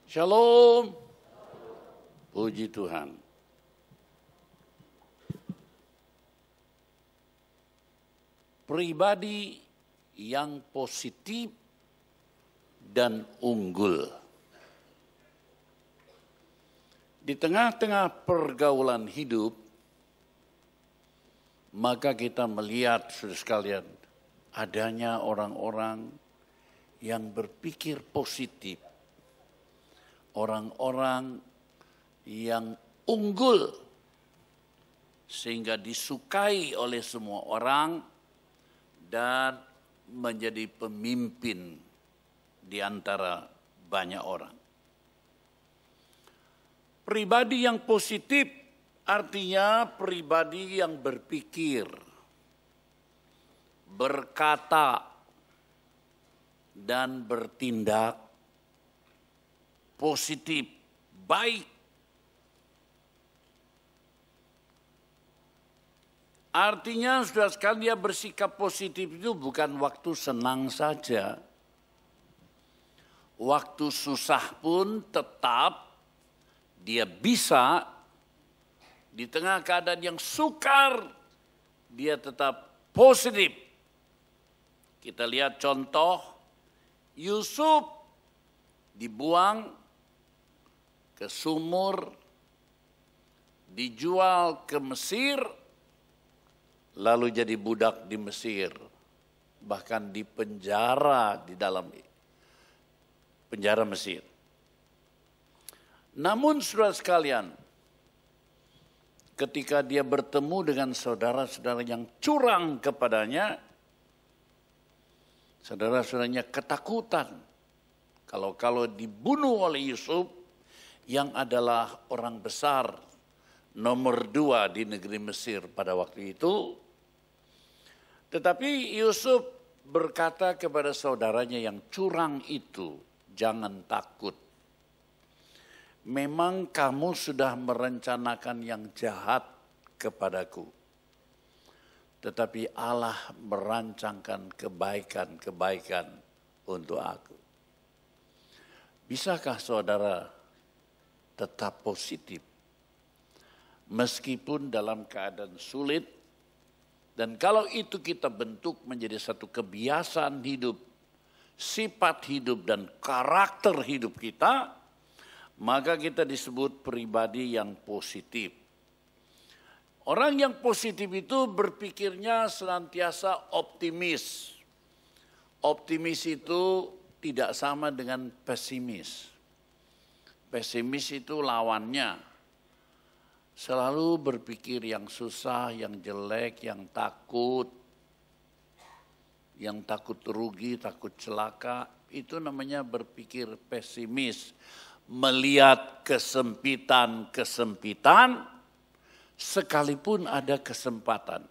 Shalom, puji Tuhan. Pribadi yang positif dan unggul. Di tengah-tengah pergaulan hidup, maka kita melihat, saudara sekalian, adanya orang-orang yang berpikir positif. Orang-orang yang unggul sehingga disukai oleh semua orang dan menjadi pemimpin di antara banyak orang. Pribadi yang positif artinya pribadi yang berpikir, berkata, dan bertindak positif, baik. Artinya saudara sekalian, dia bersikap positif itu bukan waktu senang saja. Waktu susah pun tetap dia bisa, di tengah keadaan yang sukar, dia tetap positif. Kita lihat contoh, Yusuf dibuang ke sumur, dijual ke Mesir, lalu jadi budak di Mesir, bahkan dipenjara di dalam penjara Mesir. Namun saudara sekalian, ketika dia bertemu dengan saudara-saudara yang curang kepadanya, saudara-saudaranya ketakutan. Kalau dibunuh oleh Yusuf, yang adalah orang besar nomor 2 di negeri Mesir pada waktu itu. Tetapi Yusuf berkata kepada saudaranya yang curang itu, jangan takut. Memang kamu sudah merencanakan yang jahat kepadaku. Tetapi Allah merancangkan kebaikan-kebaikan untuk aku. Bisakah saudara tetap positif meskipun dalam keadaan sulit? Dan kalau itu kita bentuk menjadi satu kebiasaan hidup, sifat hidup dan karakter hidup kita, maka kita disebut pribadi yang positif. Orang yang positif itu berpikirnya senantiasa optimis. Optimis itu tidak sama dengan pesimis. Pesimis itu lawannya. Selalu berpikir yang susah, yang jelek, yang takut rugi, takut celaka. Itu namanya berpikir pesimis. Melihat kesempitan, sekalipun ada kesempatan.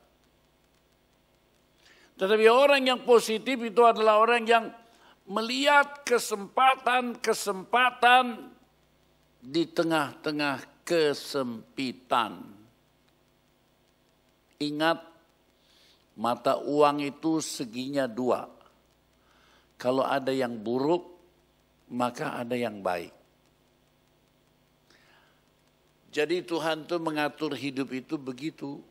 Tetapi orang yang positif itu adalah orang yang melihat kesempatan di tengah-tengah kesempitan. Ingat, mata uang itu seginya 2. Kalau ada yang buruk, maka ada yang baik. Jadi Tuhan tuh mengatur hidup itu begitu.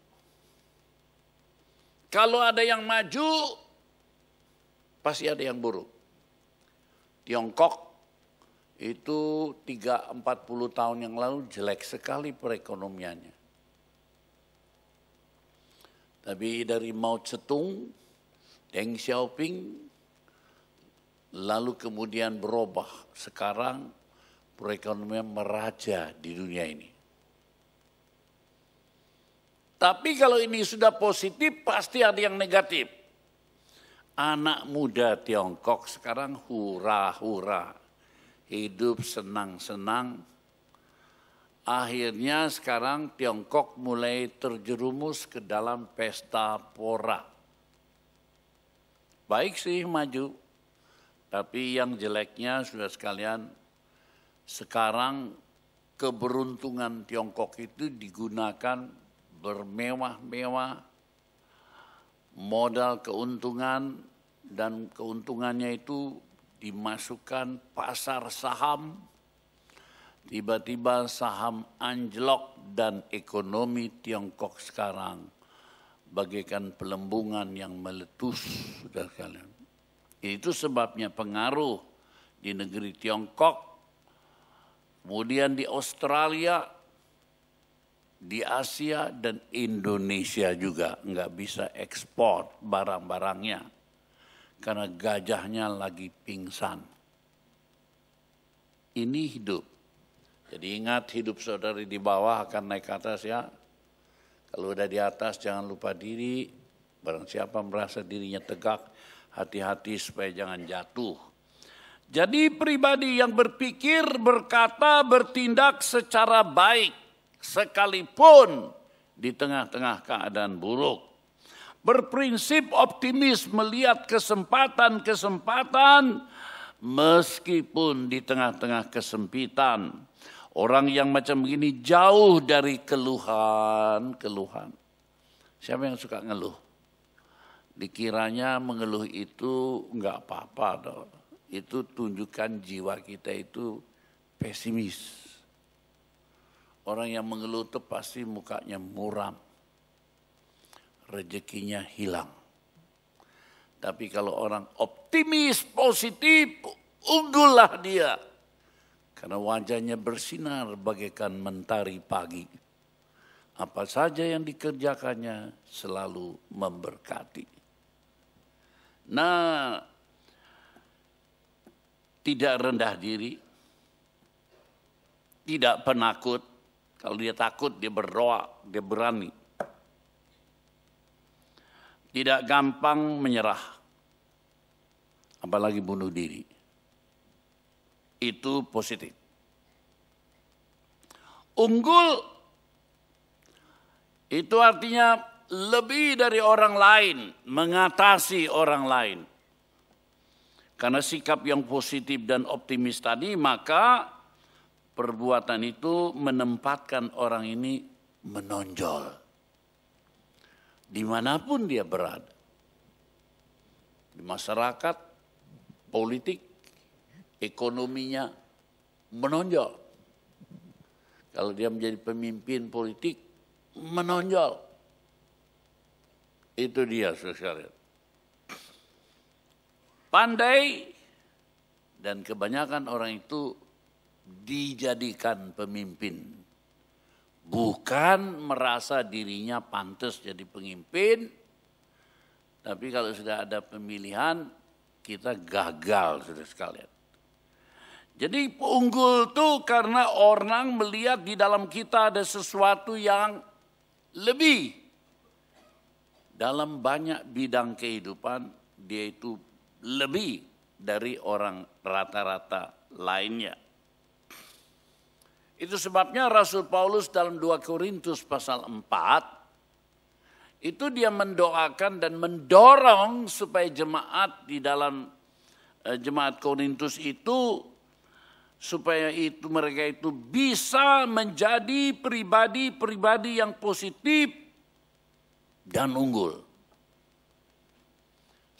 Kalau ada yang maju, pasti ada yang buruk. Tiongkok itu 30-40 tahun yang lalu jelek sekali perekonomiannya. Tapi dari Mao Zedong, Deng Xiaoping, lalu kemudian berubah. Sekarang perekonomian meraja di dunia ini. Tapi kalau ini sudah positif, pasti ada yang negatif. Anak muda Tiongkok sekarang hura-hura, hidup senang-senang. Akhirnya sekarang Tiongkok mulai terjerumus ke dalam pesta pora. Baik sih maju, tapi yang jeleknya sudah sekalian, sekarang keberuntungan Tiongkok itu digunakan bermewah-mewah, modal keuntungan, dan keuntungannya itu dimasukkan pasar saham, tiba-tiba saham anjlok dan ekonomi Tiongkok sekarang bagaikan pelembungan yang meletus, saudara sekalian. Itu sebabnya pengaruh di negeri Tiongkok, kemudian di Australia, di Asia dan Indonesia juga nggak bisa ekspor barang-barangnya karena gajahnya lagi pingsan. Ini hidup. Jadi ingat, hidup saudari di bawah akan naik ke atas ya. Kalau udah di atas jangan lupa diri. Barang siapa merasa dirinya tegak, hati-hati supaya jangan jatuh. Jadi pribadi yang berpikir, berkata, bertindak secara baik sekalipun di tengah-tengah keadaan buruk. Berprinsip optimis melihat kesempatan-kesempatan meskipun di tengah-tengah kesempitan. Orang yang macam begini jauh dari keluhan. Siapa yang suka ngeluh? Dikiranya mengeluh itu enggak apa-apa dong. Itu tunjukkan jiwa kita itu pesimis. Orang yang mengeluh itu pasti mukanya muram. Rezekinya hilang. Tapi kalau orang optimis, positif, unggullah dia. Karena wajahnya bersinar bagaikan mentari pagi. Apa saja yang dikerjakannya selalu memberkati. Nah, tidak rendah diri, tidak penakut. Kalau dia takut, dia berdoa, dia berani. Tidak gampang menyerah, apalagi bunuh diri. Itu positif. Unggul itu artinya lebih dari orang lain, mengatasi orang lain. Karena sikap yang positif dan optimis tadi, maka perbuatan itu menempatkan orang ini menonjol. Dimanapun dia berada. Di masyarakat, politik, ekonominya menonjol. Kalau dia menjadi pemimpin politik, menonjol. Itu dia, saudara. Pandai, dan kebanyakan orang itu dijadikan pemimpin. Bukan merasa dirinya pantas jadi pemimpin, tapi kalau sudah ada pemilihan, kita gagal, saudara sekalian. Jadi unggul itu karena orang melihat di dalam kita ada sesuatu yang lebih. Dalam banyak bidang kehidupan, dia itu lebih dari orang rata-rata lainnya. Itu sebabnya Rasul Paulus dalam 2 Korintus pasal 4, itu dia mendoakan dan mendorong supaya jemaat di dalam jemaat Korintus itu, supaya itu mereka itu bisa menjadi pribadi-pribadi yang positif dan unggul.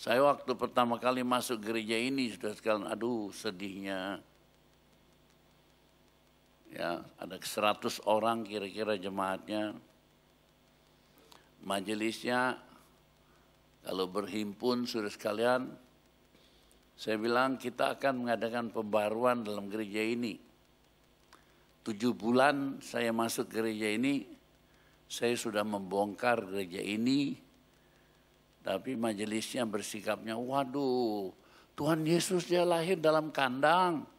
Saya waktu pertama kali masuk gereja ini, sudah sekalian, aduh sedihnya. Ya, ada 100 orang kira-kira jemaatnya. Majelisnya kalau berhimpun sudah sekalian, saya bilang kita akan mengadakan pembaruan dalam gereja ini. 7 bulan saya masuk gereja ini, saya sudah membongkar gereja ini, tapi majelisnya bersikapnya, waduh, Tuhan Yesus dia lahir dalam kandang.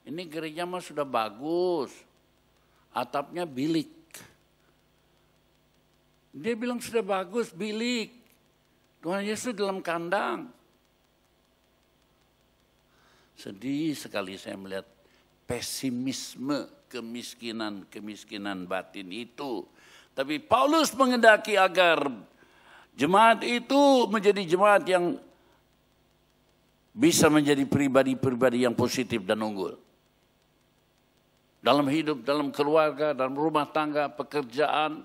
Ini gereja mah sudah bagus, atapnya bilik. Dia bilang sudah bagus, bilik. Tuhan Yesus dalam kandang. Sedih sekali saya melihat pesimisme, kemiskinan batin itu. Tapi Paulus menghendaki agar jemaat itu menjadi jemaat yang bisa menjadi pribadi-pribadi yang positif dan unggul. Dalam hidup, dalam keluarga, dalam rumah tangga, pekerjaan,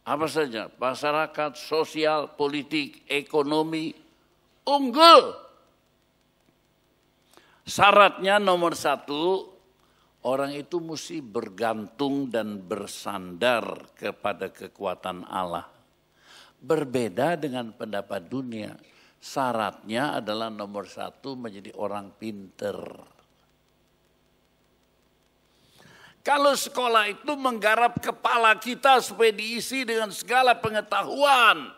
apa saja, masyarakat, sosial, politik, ekonomi, unggul. Syaratnya nomor 1, Orang itu mesti bergantung dan bersandar kepada kekuatan Allah. Berbeda dengan pendapat dunia. Syaratnya adalah nomor satu menjadi orang pinter. Kalau sekolah itu menggarap kepala kita supaya diisi dengan segala pengetahuan.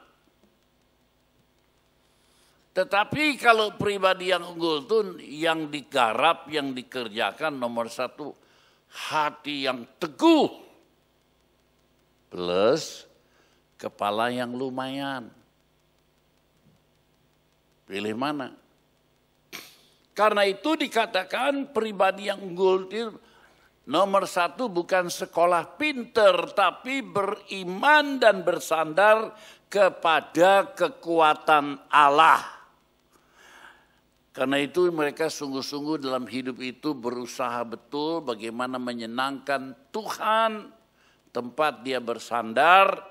Tetapi kalau pribadi yang unggul itu yang digarap, yang dikerjakan nomor satu, hati yang teguh. Plus kepala yang lumayan. Pilih mana? Karena itu dikatakan pribadi yang unggul itu nomor satu bukan sekolah pinter, tapi beriman dan bersandar kepada kekuatan Allah. Karena itu mereka sungguh-sungguh dalam hidup itu berusaha betul bagaimana menyenangkan Tuhan, tempat dia bersandar.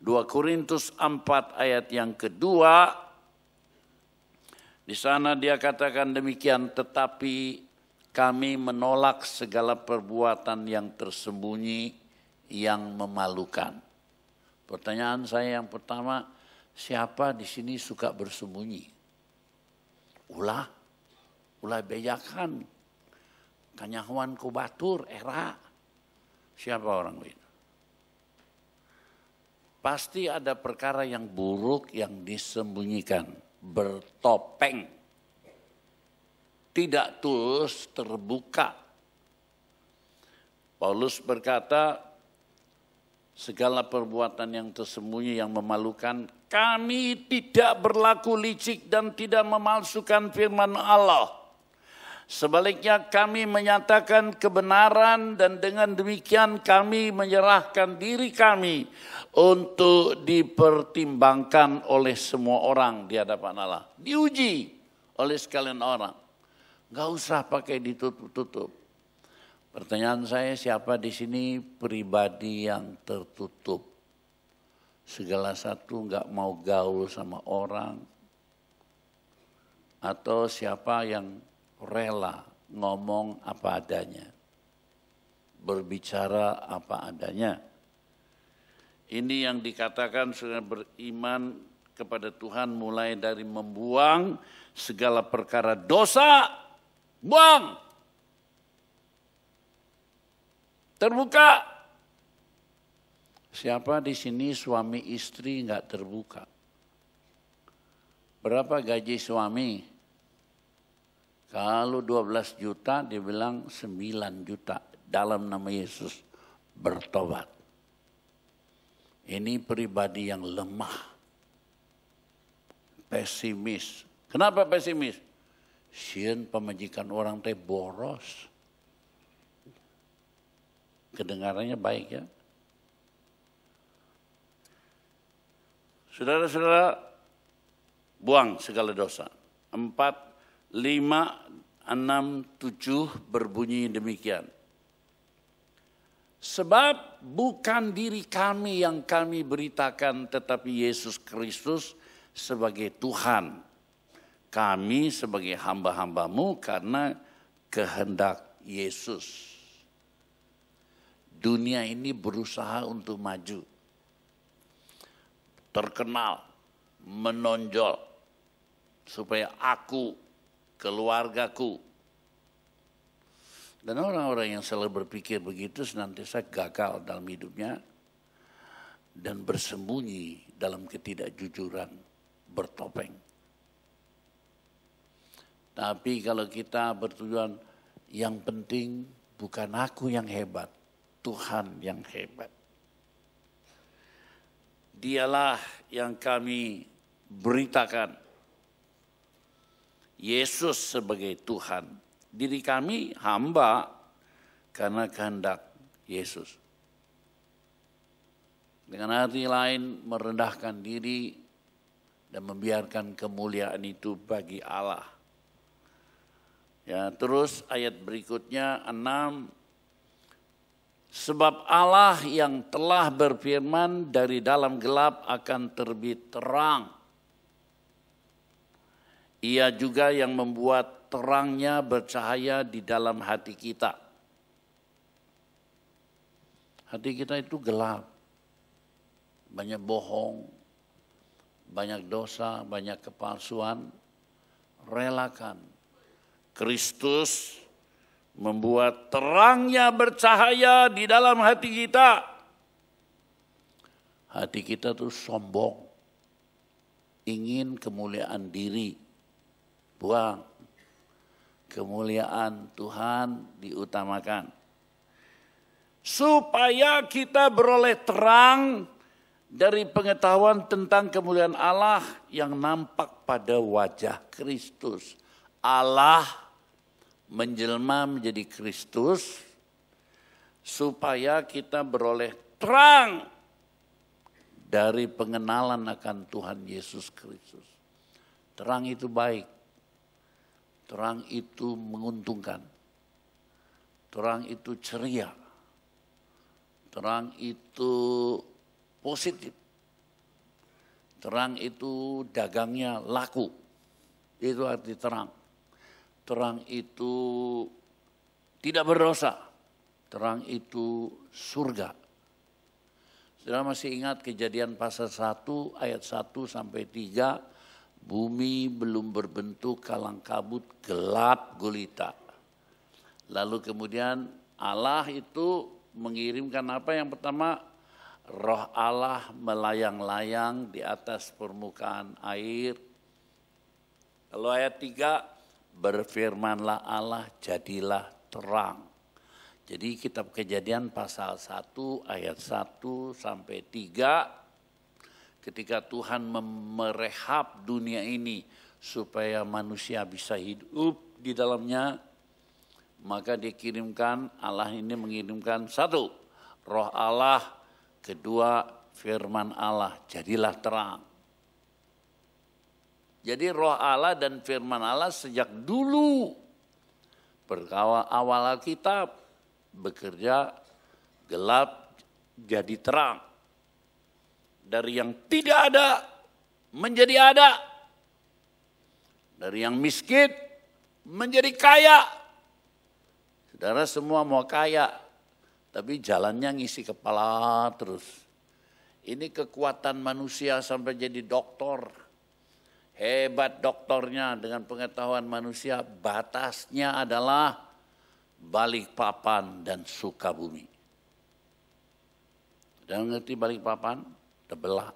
2 Korintus 4 ayat yang kedua, di sana dia katakan demikian, tetapi kami menolak segala perbuatan yang tersembunyi yang memalukan. Pertanyaan saya yang pertama, siapa di sini suka bersembunyi? Ulah bejakan, kanyahuan ku batur, era. Siapa orang itu? Pasti ada perkara yang buruk yang disembunyikan, bertopeng. Tidak tulus terbuka. Paulus berkata, segala perbuatan yang tersembunyi yang memalukan, kami tidak berlaku licik dan tidak memalsukan firman Allah. Sebaliknya kami menyatakan kebenaran dan dengan demikian kami menyerahkan diri kami untuk dipertimbangkan oleh semua orang di hadapan Allah. Diuji oleh sekalian orang. Gak usah pakai ditutup-tutup. Pertanyaan saya, siapa di sini pribadi yang tertutup? Segala satu nggak mau gaul sama orang. Atau siapa yang rela ngomong apa adanya. Berbicara apa adanya. Ini yang dikatakan sudah beriman kepada Tuhan mulai dari membuang segala perkara dosa. Buang. Terbuka. Siapa di sini suami istri nggak terbuka? Berapa gaji suami? Kalau 12 juta, dia bilang 9 juta dalam nama Yesus bertobat. Ini pribadi yang lemah. Pesimis. Kenapa pesimis? Sieun pemajikan orang teh boros. Kedengarannya baik ya. Saudara-saudara, buang segala dosa. 4, 5, 6, 7 berbunyi demikian. Sebab bukan diri kami yang kami beritakan, tetapi Yesus Kristus sebagai Tuhan. Kami sebagai hamba-hambamu karena kehendak Yesus. Dunia ini berusaha untuk maju. Terkenal, menonjol. Supaya aku, keluargaku. Dan orang-orang yang selalu berpikir begitu senantiasa gagal dalam hidupnya. Dan bersembunyi dalam ketidakjujuran, bertopeng. Tapi kalau kita bertujuan, yang penting bukan aku yang hebat. Tuhan yang hebat. Dialah yang kami beritakan. Yesus sebagai Tuhan. Diri kami hamba karena kehendak Yesus. Dengan arti lain merendahkan diri dan membiarkan kemuliaan itu bagi Allah. Ya, terus ayat berikutnya 6. Sebab Allah yang telah berfirman dari dalam gelap akan terbit terang. Ia juga yang membuat terangnya bercahaya di dalam hati kita. Hati kita itu gelap. Banyak bohong, banyak dosa, banyak kepalsuan. Relakan. Kristus membuat terangnya bercahaya di dalam hati kita. Hati kita tuh sombong. Ingin kemuliaan diri. Buang. Kemuliaan Tuhan diutamakan. Supaya kita beroleh terang dari pengetahuan tentang kemuliaan Allah yang nampak pada wajah Kristus. Allah menjelma menjadi Kristus supaya kita beroleh terang dari pengenalan akan Tuhan Yesus Kristus. Terang itu baik. Terang itu menguntungkan. Terang itu ceria. Terang itu positif. Terang itu dagangnya laku. Itu arti terang. Terang itu tidak berdosa. Terang itu surga. Saudara masih ingat Kejadian pasal 1 ayat 1 sampai 3. Bumi belum berbentuk, kalang kabut, gelap gulita. Lalu kemudian Allah itu mengirimkan apa yang pertama? Roh Allah melayang-layang di atas permukaan air. Lalu ayat 3, berfirmanlah Allah, jadilah terang. Jadi kitab Kejadian pasal 1 ayat 1 sampai 3, ketika Tuhan merehab dunia ini supaya manusia bisa hidup di dalamnya, maka Allah ini mengirimkan satu, roh Allah, kedua firman Allah, jadilah terang. Jadi roh Allah dan firman Allah sejak dulu awal Alkitab bekerja gelap jadi terang. Dari yang tidak ada menjadi ada. Dari yang miskin menjadi kaya. Saudara semua mau kaya, tapi jalannya ngisi kepala terus. Ini kekuatan manusia sampai jadi doktor. Hebat doktornya dengan pengetahuan manusia, batasnya adalah Balikpapan dan Sukabumi. Dan ngerti Balikpapan? Terbelah.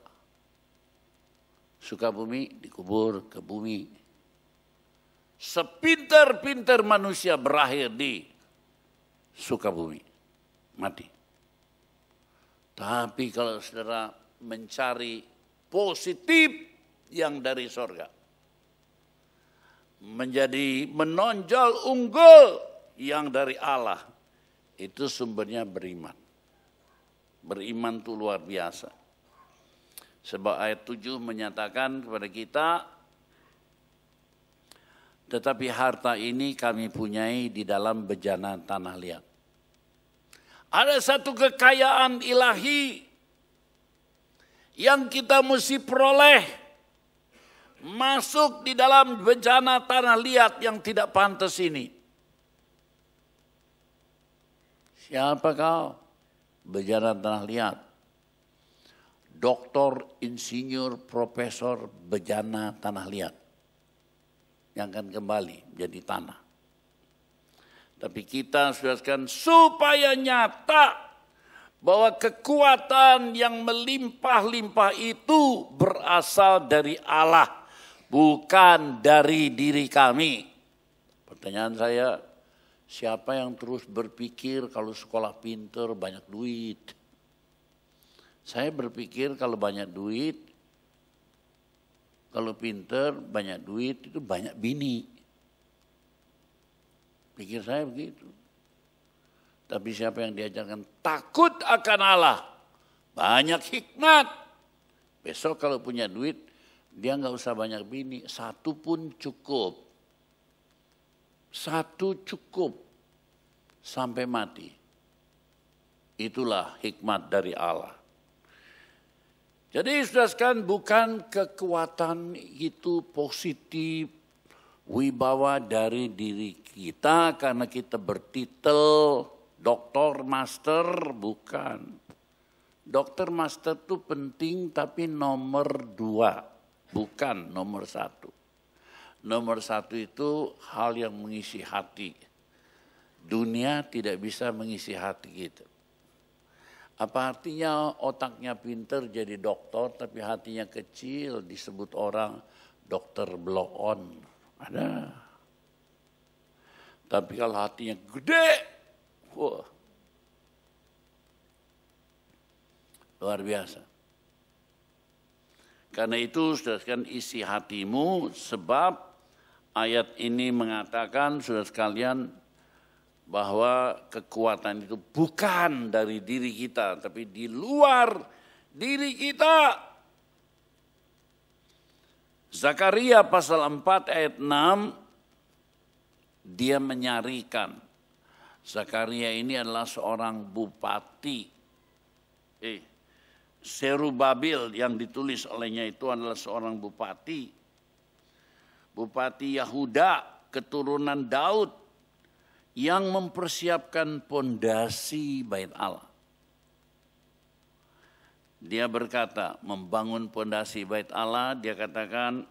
Sukabumi dikubur ke bumi. Sepintar-pintar manusia berakhir di Sukabumi, mati. Tapi kalau saudara mencari positif yang dari sorga, menjadi menonjol unggul yang dari Allah, itu sumbernya beriman. Beriman itu luar biasa. Sebab ayat 7 menyatakan kepada kita, tetapi harta ini kami punyai di dalam bejana tanah liat. Ada satu kekayaan ilahi yang kita mesti peroleh. Masuk di dalam bejana tanah liat yang tidak pantas ini. Siapa kau? Bejana tanah liat. Doktor, insinyur, profesor, bejana tanah liat. Yang akan kembali menjadi tanah. Tapi kita saudarakan supaya nyata bahwa kekuatan yang melimpah-limpah itu berasal dari Allah, bukan dari diri kami. Pertanyaan saya, siapa yang terus berpikir kalau sekolah pinter banyak duit? Saya berpikir kalau banyak duit, kalau pinter, banyak duit, itu banyak bini. Pikir saya begitu. Tapi siapa yang diajarkan takut akan Allah, banyak hikmat. Besok kalau punya duit, dia nggak usah banyak bini, satu pun cukup. Satu cukup sampai mati. Itulah hikmat dari Allah. Jadi saudara, bukan kekuatan itu positif, wibawa dari diri kita karena kita bertitel doktor, master, bukan. Dokter, master itu penting tapi nomor 2, bukan nomor 1. Nomor 1 itu hal yang mengisi hati. Dunia tidak bisa mengisi hati kita. Apa artinya otaknya pinter jadi dokter tapi hatinya kecil, disebut orang dokter blow on? Ada. Tapi kalau hatinya gede, wah, luar biasa. Karena itu saudara sekalian, isi hatimu, sebab ayat ini mengatakan saudara sekalian bahwa kekuatan itu bukan dari diri kita, tapi di luar diri kita. Zakaria pasal 4 ayat 6, dia menyarikan. Zakaria ini adalah seorang bupati. Zerubabil yang ditulis olehnya itu adalah seorang bupati. Bupati Yahuda, keturunan Daud, yang mempersiapkan pondasi bait Allah. Dia berkata, membangun pondasi bait Allah, dia katakan,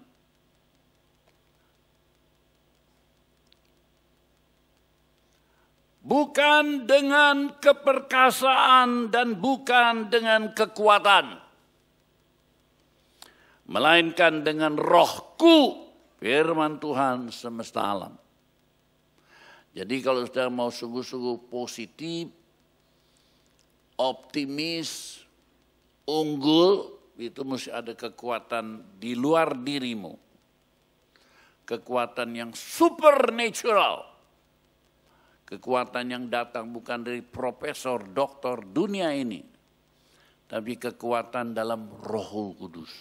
bukan dengan keperkasaan dan bukan dengan kekuatan, melainkan dengan rohku, firman Tuhan semesta alam. Jadi kalau sudah mau sungguh-sungguh positif, optimis, unggul, itu mesti ada kekuatan di luar dirimu. Kekuatan yang supernatural. Kekuatan yang datang bukan dari profesor, doktor dunia ini. Tapi kekuatan dalam Roh Kudus.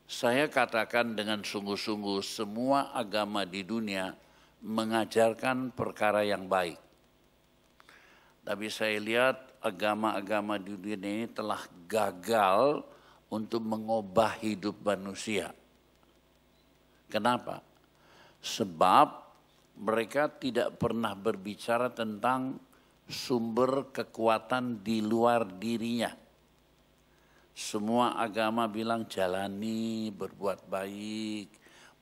Saya katakan dengan sungguh-sungguh semua agama di dunia mengajarkan perkara yang baik. Tapi saya lihat agama-agama di dunia ini telah gagal untuk mengubah hidup manusia. Kenapa? Sebab mereka tidak pernah berbicara tentang sumber kekuatan di luar dirinya. Semua agama bilang jalani, berbuat baik,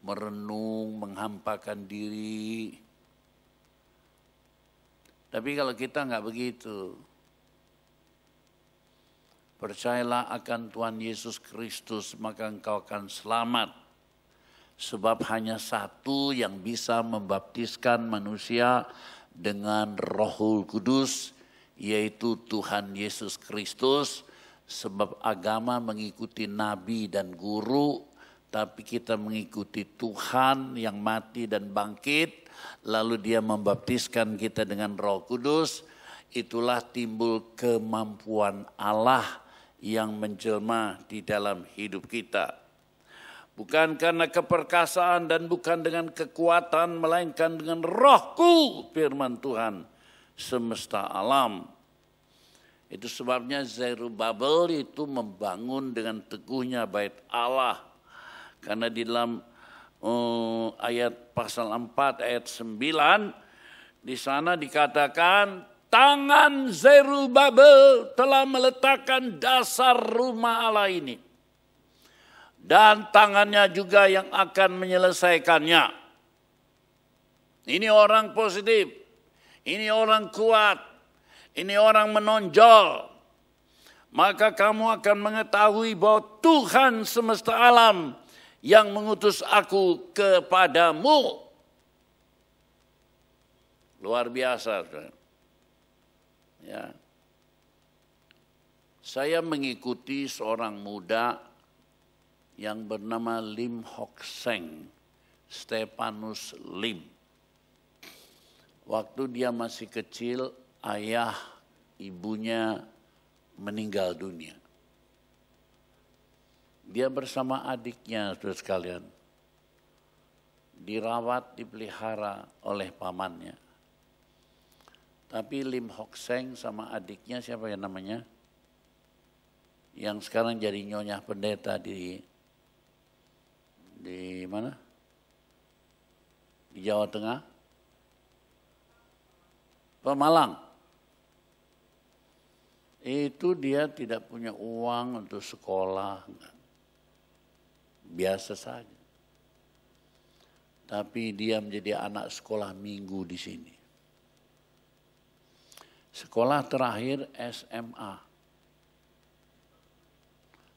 merenung, menghampakan diri. Tapi kalau kita nggak begitu, percayalah akan Tuhan Yesus Kristus, maka engkau akan selamat. Sebab hanya satu yang bisa membaptiskan manusia dengan Roh Kudus, yaitu Tuhan Yesus Kristus. Sebab agama mengikuti nabi dan guru, tapi kita mengikuti Tuhan yang mati dan bangkit, lalu dia membaptiskan kita dengan Roh Kudus. Itulah timbul kemampuan Allah yang menjelma di dalam hidup kita. Bukan karena keperkasaan dan bukan dengan kekuatan, melainkan dengan Rohku, firman Tuhan semesta alam. Itu sebabnya Zerubbabel itu membangun dengan teguhnya bait Allah. Karena di dalam ayat pasal 4 ayat 9 di sana dikatakan tangan Zerubbabel telah meletakkan dasar rumah Allah ini. Dan tangannya juga yang akan menyelesaikannya. Ini orang positif. Ini orang kuat. Ini orang menonjol. Maka kamu akan mengetahui bahwa Tuhan semesta alam yang mengutus aku kepadamu. Luar biasa. Ya. Saya mengikuti seorang muda yang bernama Lim Hock Seng, Stephanus Lim. Waktu dia masih kecil, ayah ibunya meninggal dunia. Dia bersama adiknya, saudara sekalian, dirawat, dipelihara oleh pamannya. Tapi Lim Hock Seng sama adiknya, siapa yang namanya? Yang sekarang jadi nyonya pendeta di mana? Di Jawa Tengah. Pemalang. Itu dia tidak punya uang untuk sekolah. Biasa saja. Tapi dia menjadi anak sekolah minggu di sini. Sekolah terakhir SMA.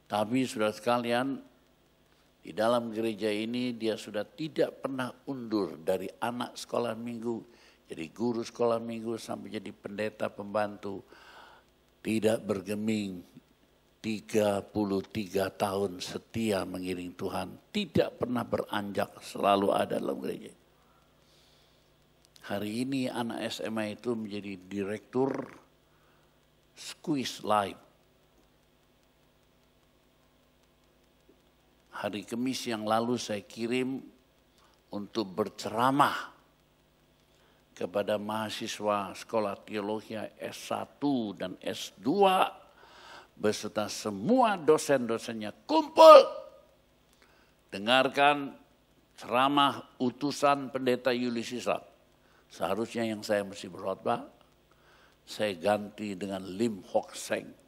Tapi saudara sekalian, di dalam gereja ini dia sudah tidak pernah undur dari anak sekolah minggu, jadi guru sekolah minggu sampai jadi pendeta pembantu. Tidak bergeming, 33 tahun setia mengiring Tuhan. Tidak pernah beranjak, selalu ada dalam gereja. Hari ini anak SMA itu menjadi direktur Squeeze Live. Hari Kamis yang lalu saya kirim untuk berceramah kepada mahasiswa sekolah teologi S1 dan S2 beserta semua dosen-dosennya kumpul. Dengarkan ceramah utusan pendeta Yulius Ishak. Seharusnya yang saya mesti berkhotbah, saya ganti dengan Lim Hock Seng.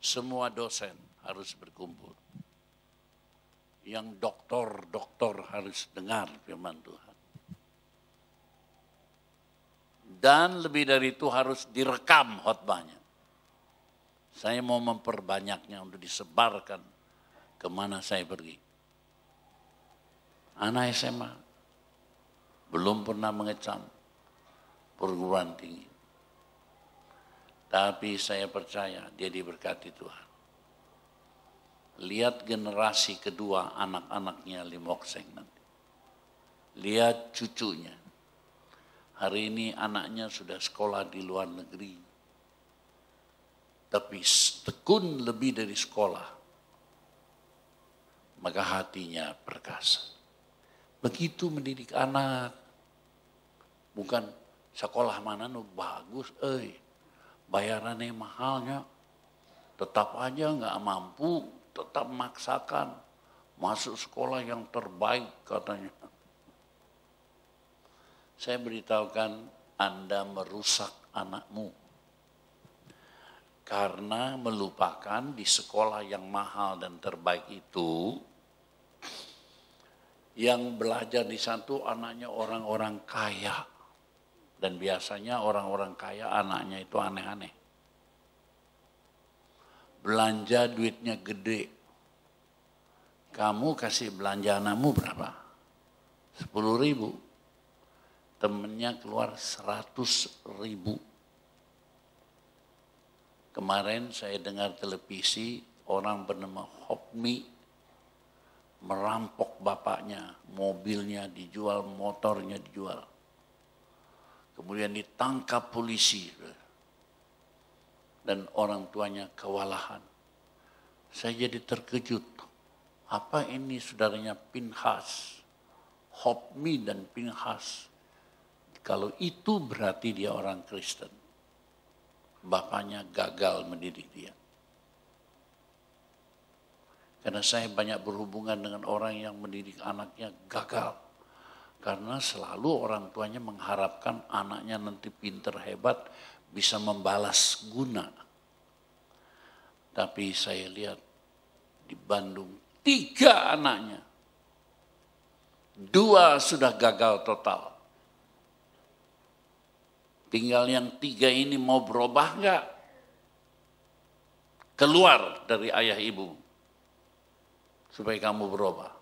Semua dosen harus berkumpul. Yang doktor harus dengar firman Tuhan. Dan lebih dari itu harus direkam khotbahnya. Saya mau memperbanyaknya untuk disebarkan kemana saya pergi. Anak SMA belum pernah mengecam perguruan tinggi. Tapi saya percaya dia diberkati Tuhan. Lihat generasi kedua anak-anaknya Lim Hock Seng nanti. Lihat cucunya. Hari ini anaknya sudah sekolah di luar negeri. Tapi tekun lebih dari sekolah. Maka hatinya perkasa. Begitu mendidik anak. Bukan sekolah mana nu bagus, bayarannya mahalnya. Tetap aja nggak mampu, tetap maksakan. Masuk sekolah yang terbaik katanya. Saya beritahukan Anda merusak anakmu. Karena melupakan di sekolah yang mahal dan terbaik itu, yang belajar di sana anaknya orang-orang kaya. Dan biasanya orang-orang kaya anaknya itu aneh-aneh. Belanja duitnya gede. Kamu kasih belanja anakmu berapa? 10.000. Temennya keluar 100.000. Kemarin saya dengar televisi orang bernama Hopmi merampok bapaknya, mobilnya dijual, motornya dijual. Kemudian ditangkap polisi dan orang tuanya kewalahan. Saya jadi terkejut. Apa ini saudaranya Pinhas, Hopmi dan Pinhas? Kalau itu berarti dia orang Kristen. Bapaknya gagal mendidik dia. Karena saya banyak berhubungan dengan orang yang mendidik anaknya gagal. Karena selalu orang tuanya mengharapkan anaknya nanti pinter hebat, bisa membalas guna. Tapi saya lihat di Bandung 3 anaknya. 2 sudah gagal total. Tinggal yang 3 ini mau berubah enggak? Keluar dari ayah ibu. Supaya kamu berubah.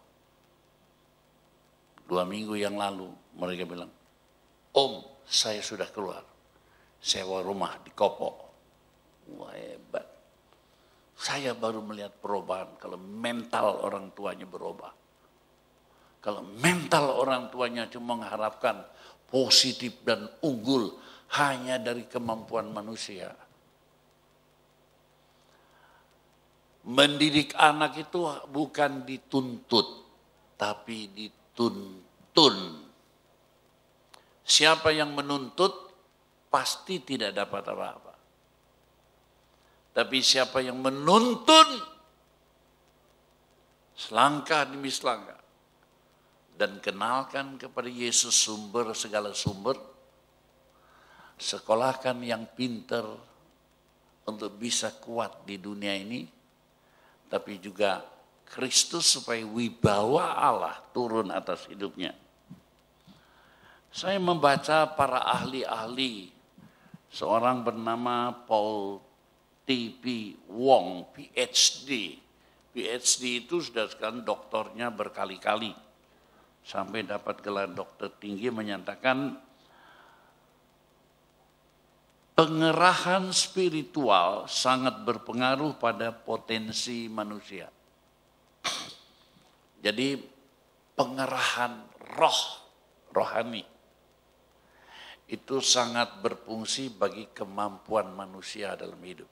2 minggu yang lalu mereka bilang, Om, saya sudah keluar. Sewa rumah di Kopo. Wah, hebat. Saya baru melihat perubahan kalau mental orang tuanya berubah. Kalau mental orang tuanya cuma mengharapkan positif dan unggul hanya dari kemampuan manusia. Mendidik anak itu bukan dituntut, tapi dituntun. Siapa yang menuntut pasti tidak dapat apa-apa. Tapi siapa yang menuntun selangkah demi selangkah dan kenalkan kepada Yesus sumber segala sumber, sekolahkan yang pinter untuk bisa kuat di dunia ini, tapi juga Kristus supaya wibawa Allah turun atas hidupnya. Saya membaca para ahli-ahli, seorang bernama Paul T.P. Wong, PhD. PhD itu sudah sekarang doktornya berkali-kali. Sampai dapat gelar dokter tinggi, menyatakan pengerahan spiritual sangat berpengaruh pada potensi manusia. Jadi pengerahan rohani itu sangat berfungsi bagi kemampuan manusia dalam hidup.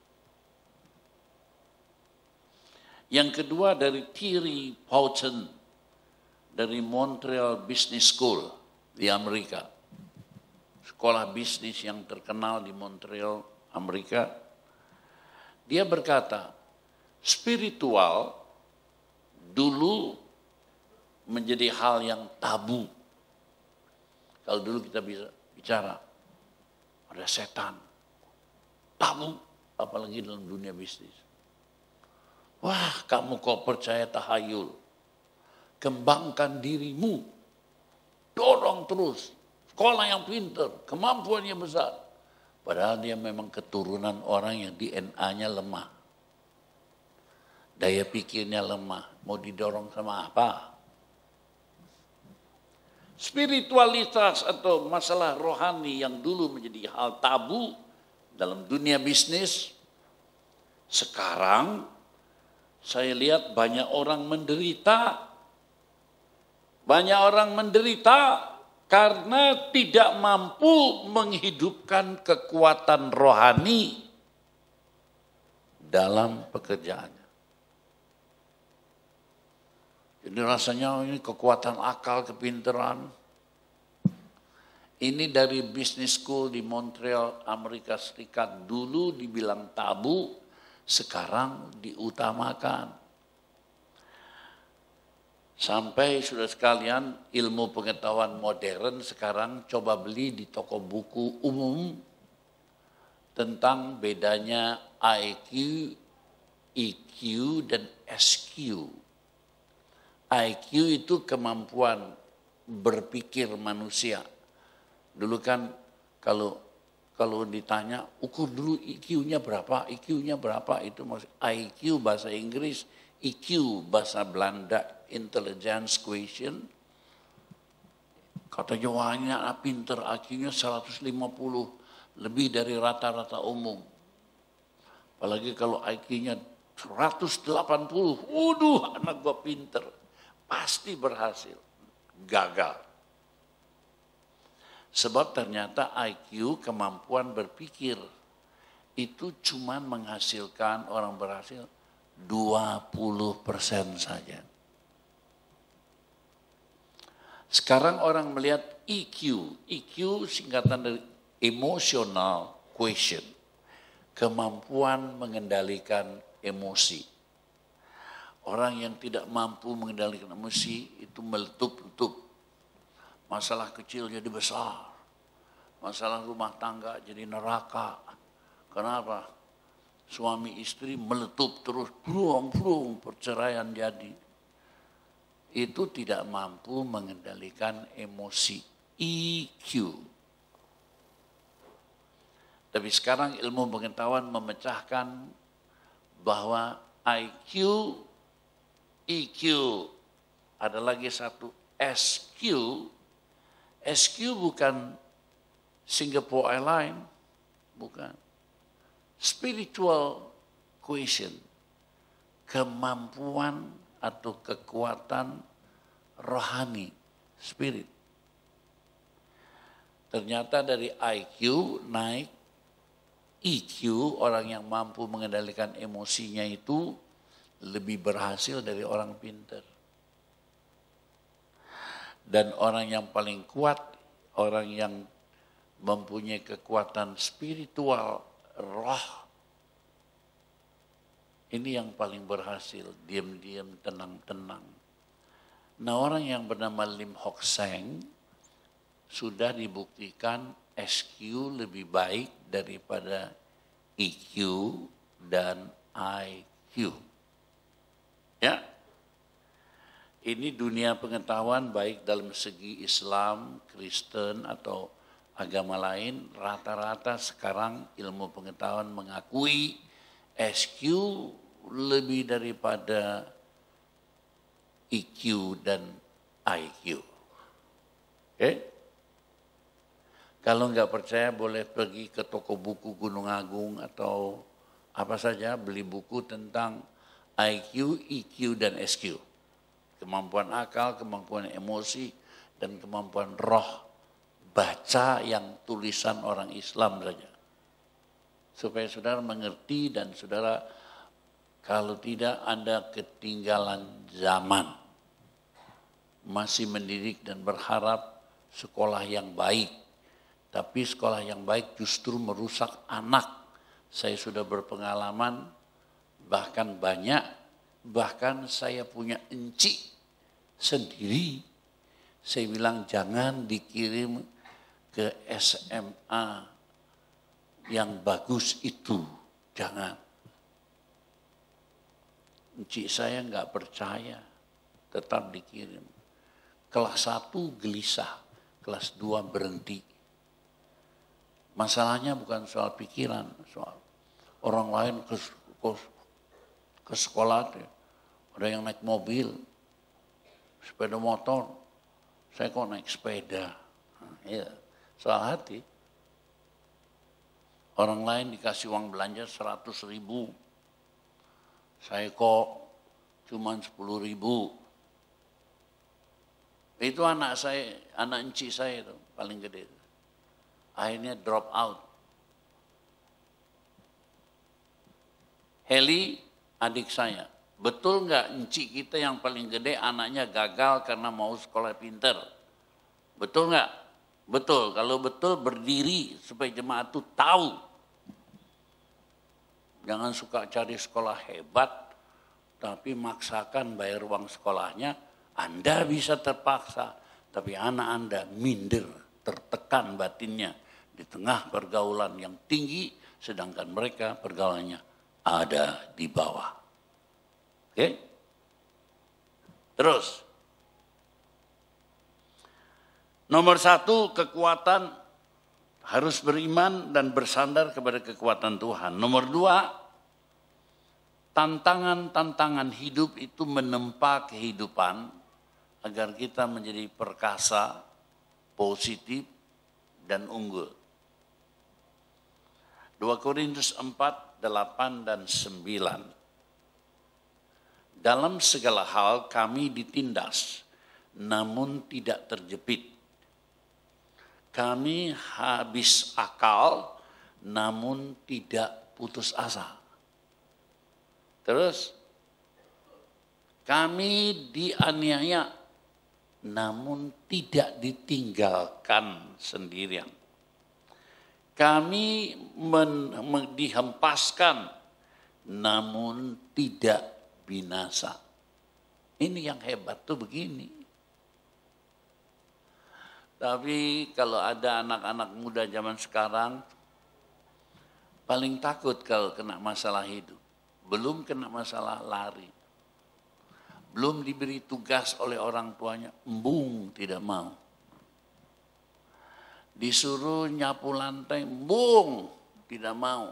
Yang kedua dari Thierry Pauton dari Montreal Business School di Amerika. Sekolah bisnis yang terkenal di Montreal, Amerika. Dia berkata, spiritual dulu menjadi hal yang tabu. Kalau dulu kita bisa bicara, ada setan, tabu, apalagi dalam dunia bisnis. Wah, kamu kok percaya tahayul? Kembangkan dirimu. Dorong terus. Sekolah yang pintar, kemampuannya besar. Padahal dia memang keturunan orang yang DNA-nya lemah. Daya pikirnya lemah. Mau didorong sama apa? Spiritualitas atau masalah rohani yang dulu menjadi hal tabu dalam dunia bisnis, sekarang saya lihat banyak orang menderita. Banyak orang menderita karena tidak mampu menghidupkan kekuatan rohani dalam pekerjaannya. Jadi rasanya ini kekuatan akal, kepintaran. Ini dari business school di Montreal, Amerika Serikat. Dulu dibilang tabu, sekarang diutamakan. Sampai sudah sekalian ilmu pengetahuan modern sekarang coba beli di toko buku umum tentang bedanya IQ, EQ, dan SQ. IQ itu kemampuan berpikir manusia. Dulu kan kalau ditanya, ukur dulu IQ-nya berapa, IQ-nya berapa, itu maksud IQ bahasa Inggris, EQ bahasa Belanda, Intelligence Quotient. Kata Jawanya pinter, IQ-nya 150, lebih dari rata-rata umum. Apalagi kalau IQ-nya 180, waduh anak gua pinter, pasti berhasil, gagal. Sebab ternyata IQ, kemampuan berpikir, itu cuma menghasilkan orang berhasil 20% saja. Sekarang orang melihat EQ. EQ singkatan dari emotional quotient. Kemampuan mengendalikan emosi. Orang yang tidak mampu mengendalikan emosi itu meletup-letup. Masalah kecil jadi besar. Masalah rumah tangga jadi neraka. Kenapa? Suami istri meletup terus, brung, perceraian jadi. Itu tidak mampu mengendalikan emosi. EQ. Tapi sekarang ilmu pengetahuan memecahkan bahwa IQ, EQ, ada lagi satu SQ. SQ bukan Singapore Airlines, bukan. Spiritual quotient, kemampuan atau kekuatan rohani, spirit. Ternyata dari IQ naik, EQ, orang yang mampu mengendalikan emosinya itu lebih berhasil dari orang pintar. Dan orang yang paling kuat, orang yang mempunyai kekuatan spiritual, roh, Ini yang paling berhasil, diam-diam, tenang-tenang. Nah, orang yang bernama Lim Hock Seng sudah dibuktikan SQ lebih baik daripada EQ dan IQ. Ya, ini dunia pengetahuan baik dalam segi Islam, Kristen atau agama lain, rata-rata sekarang ilmu pengetahuan mengakui SQ lebih daripada EQ dan IQ. Oke? Kalau nggak percaya boleh pergi ke toko buku Gunung Agung atau apa saja, beli buku tentang IQ, EQ, dan SQ. Kemampuan akal, kemampuan emosi, dan kemampuan roh. Baca yang tulisan orang Islam saja. Supaya saudara mengerti dan saudara kalau tidak Anda ketinggalan zaman. Masih mendidik dan berharap sekolah yang baik. Tapi sekolah yang baik justru merusak anak. Saya sudah berpengalaman, bahkan banyak, bahkan saya punya encik sendiri. Saya bilang jangan dikirim ke SMA yang bagus itu, jangan. Encik saya enggak percaya, tetap dikirim. Kelas 1 gelisah, kelas 2 berhenti. Masalahnya bukan soal pikiran, soal orang lain ke sekolah, ada yang naik mobil, sepeda motor, saya kok naik sepeda. Ya, soal hati. Orang lain dikasih uang belanja 100.000, saya kok cuma 10.000. Itu anak saya, anak encik saya itu paling gede. Akhirnya drop out. Heli, adik saya, betul nggak encik kita yang paling gede anaknya gagal karena mau sekolah pinter? Betul nggak? Betul. Kalau betul berdiri supaya jemaat itu tahu. Jangan suka cari sekolah hebat, tapi maksakan bayar uang sekolahnya. Anda bisa terpaksa, tapi anak Anda minder, tertekan batinnya di tengah pergaulan yang tinggi, sedangkan mereka pergaulannya ada di bawah. Oke? Terus, nomor 1, kekuatan harus beriman dan bersandar kepada kekuatan Tuhan. Nomor 2, tantangan-tantangan hidup itu menempa kehidupan agar kita menjadi perkasa, positif, dan unggul. 2 Korintus 4, 8, dan 9. Dalam segala hal kami ditindas, namun tidak terjepit. Kami habis akal, namun tidak putus asa. Terus, kami dianiaya, namun tidak ditinggalkan sendirian. Kami dihempaskan, namun tidak binasa. Ini yang hebat tuh begini. Tapi kalau ada anak-anak muda zaman sekarang, paling takut kalau kena masalah hidup. Belum kena masalah lari. Belum diberi tugas oleh orang tuanya, embung tidak mau. Disuruh nyapu lantai, embung tidak mau.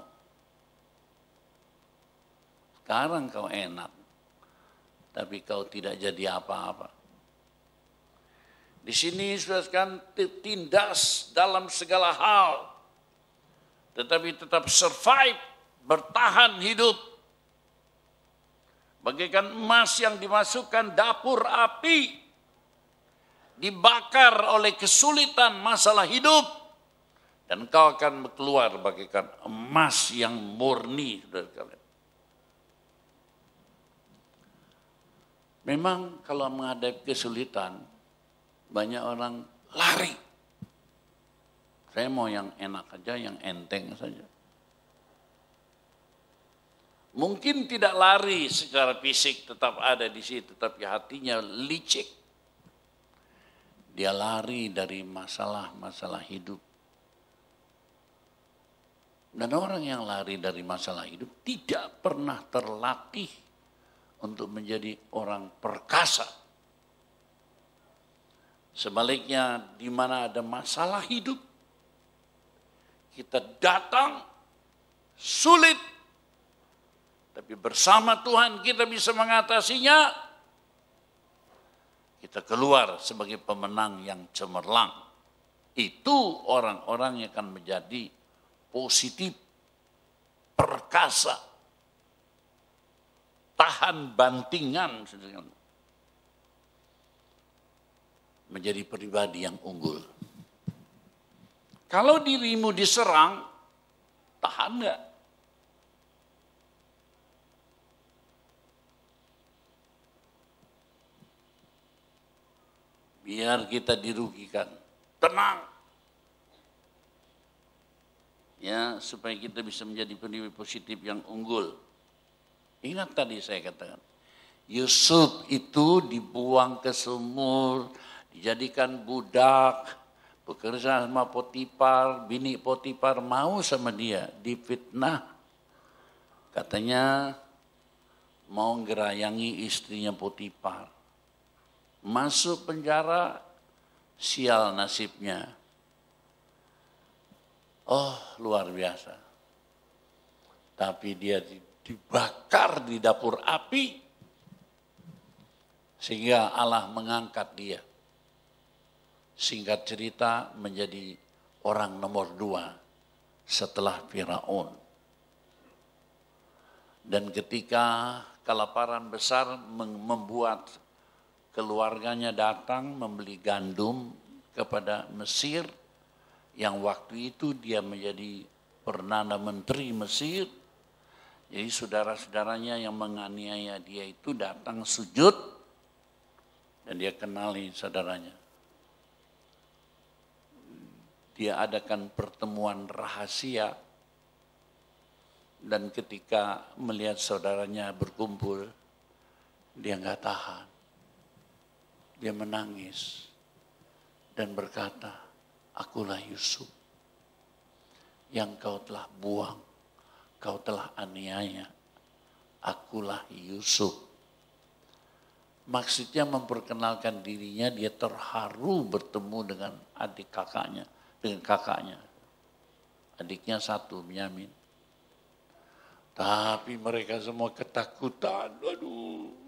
Sekarang kau enak, tapi kau tidak jadi apa-apa. Di sini sudah tindas dalam segala hal, tetapi tetap survive, bertahan hidup. Bagaikan emas yang dimasukkan dapur api, dibakar oleh kesulitan masalah hidup, dan kau akan keluar bagaikan emas yang murni. Memang kalau menghadapi kesulitan, banyak orang lari. Saya mau yang enak aja, yang enteng saja. Mungkin tidak lari secara fisik, tetap ada di situ, tapi hatinya licik. Dia lari dari masalah-masalah hidup. Dan orang yang lari dari masalah hidup tidak pernah terlatih untuk menjadi orang perkasa. Sebaliknya, di mana ada masalah hidup, kita datang sulit, tapi bersama Tuhan kita bisa mengatasinya. Kita keluar sebagai pemenang yang cemerlang. Itu orang-orang yang akan menjadi positif, perkasa, tahan bantingan, menjadi pribadi yang unggul. Kalau dirimu diserang, tahan enggak? Biar kita dirugikan, tenang. Ya, supaya kita bisa menjadi pribadi positif yang unggul. Ingat tadi saya katakan, Yusuf itu dibuang ke sumur, dijadikan budak, bekerja sama Potifar, bini Potifar mau sama dia, difitnah. Katanya mau ngerayangi istrinya Potifar. Masuk penjara, sial nasibnya. Oh, luar biasa. Tapi dia dibakar di dapur api, sehingga Allah mengangkat dia. Singkat cerita menjadi orang nomor 2 setelah Firaun. Dan ketika kelaparan besar membuat keluarganya datang membeli gandum kepada Mesir, yang waktu itu dia menjadi Perdana Menteri Mesir. Jadi saudara-saudaranya yang menganiaya dia itu datang sujud dan dia kenali saudaranya. Dia adakan pertemuan rahasia dan ketika melihat saudaranya berkumpul, dia nggak tahan. Dia menangis dan berkata, akulah Yusuf yang kau telah buang, kau telah aniaya. Akulah Yusuf. Maksudnya memperkenalkan dirinya, dia terharu bertemu dengan adik kakaknya, dengan kakaknya. Adiknya satu, Binyamin. Tapi mereka semua ketakutan. Aduh.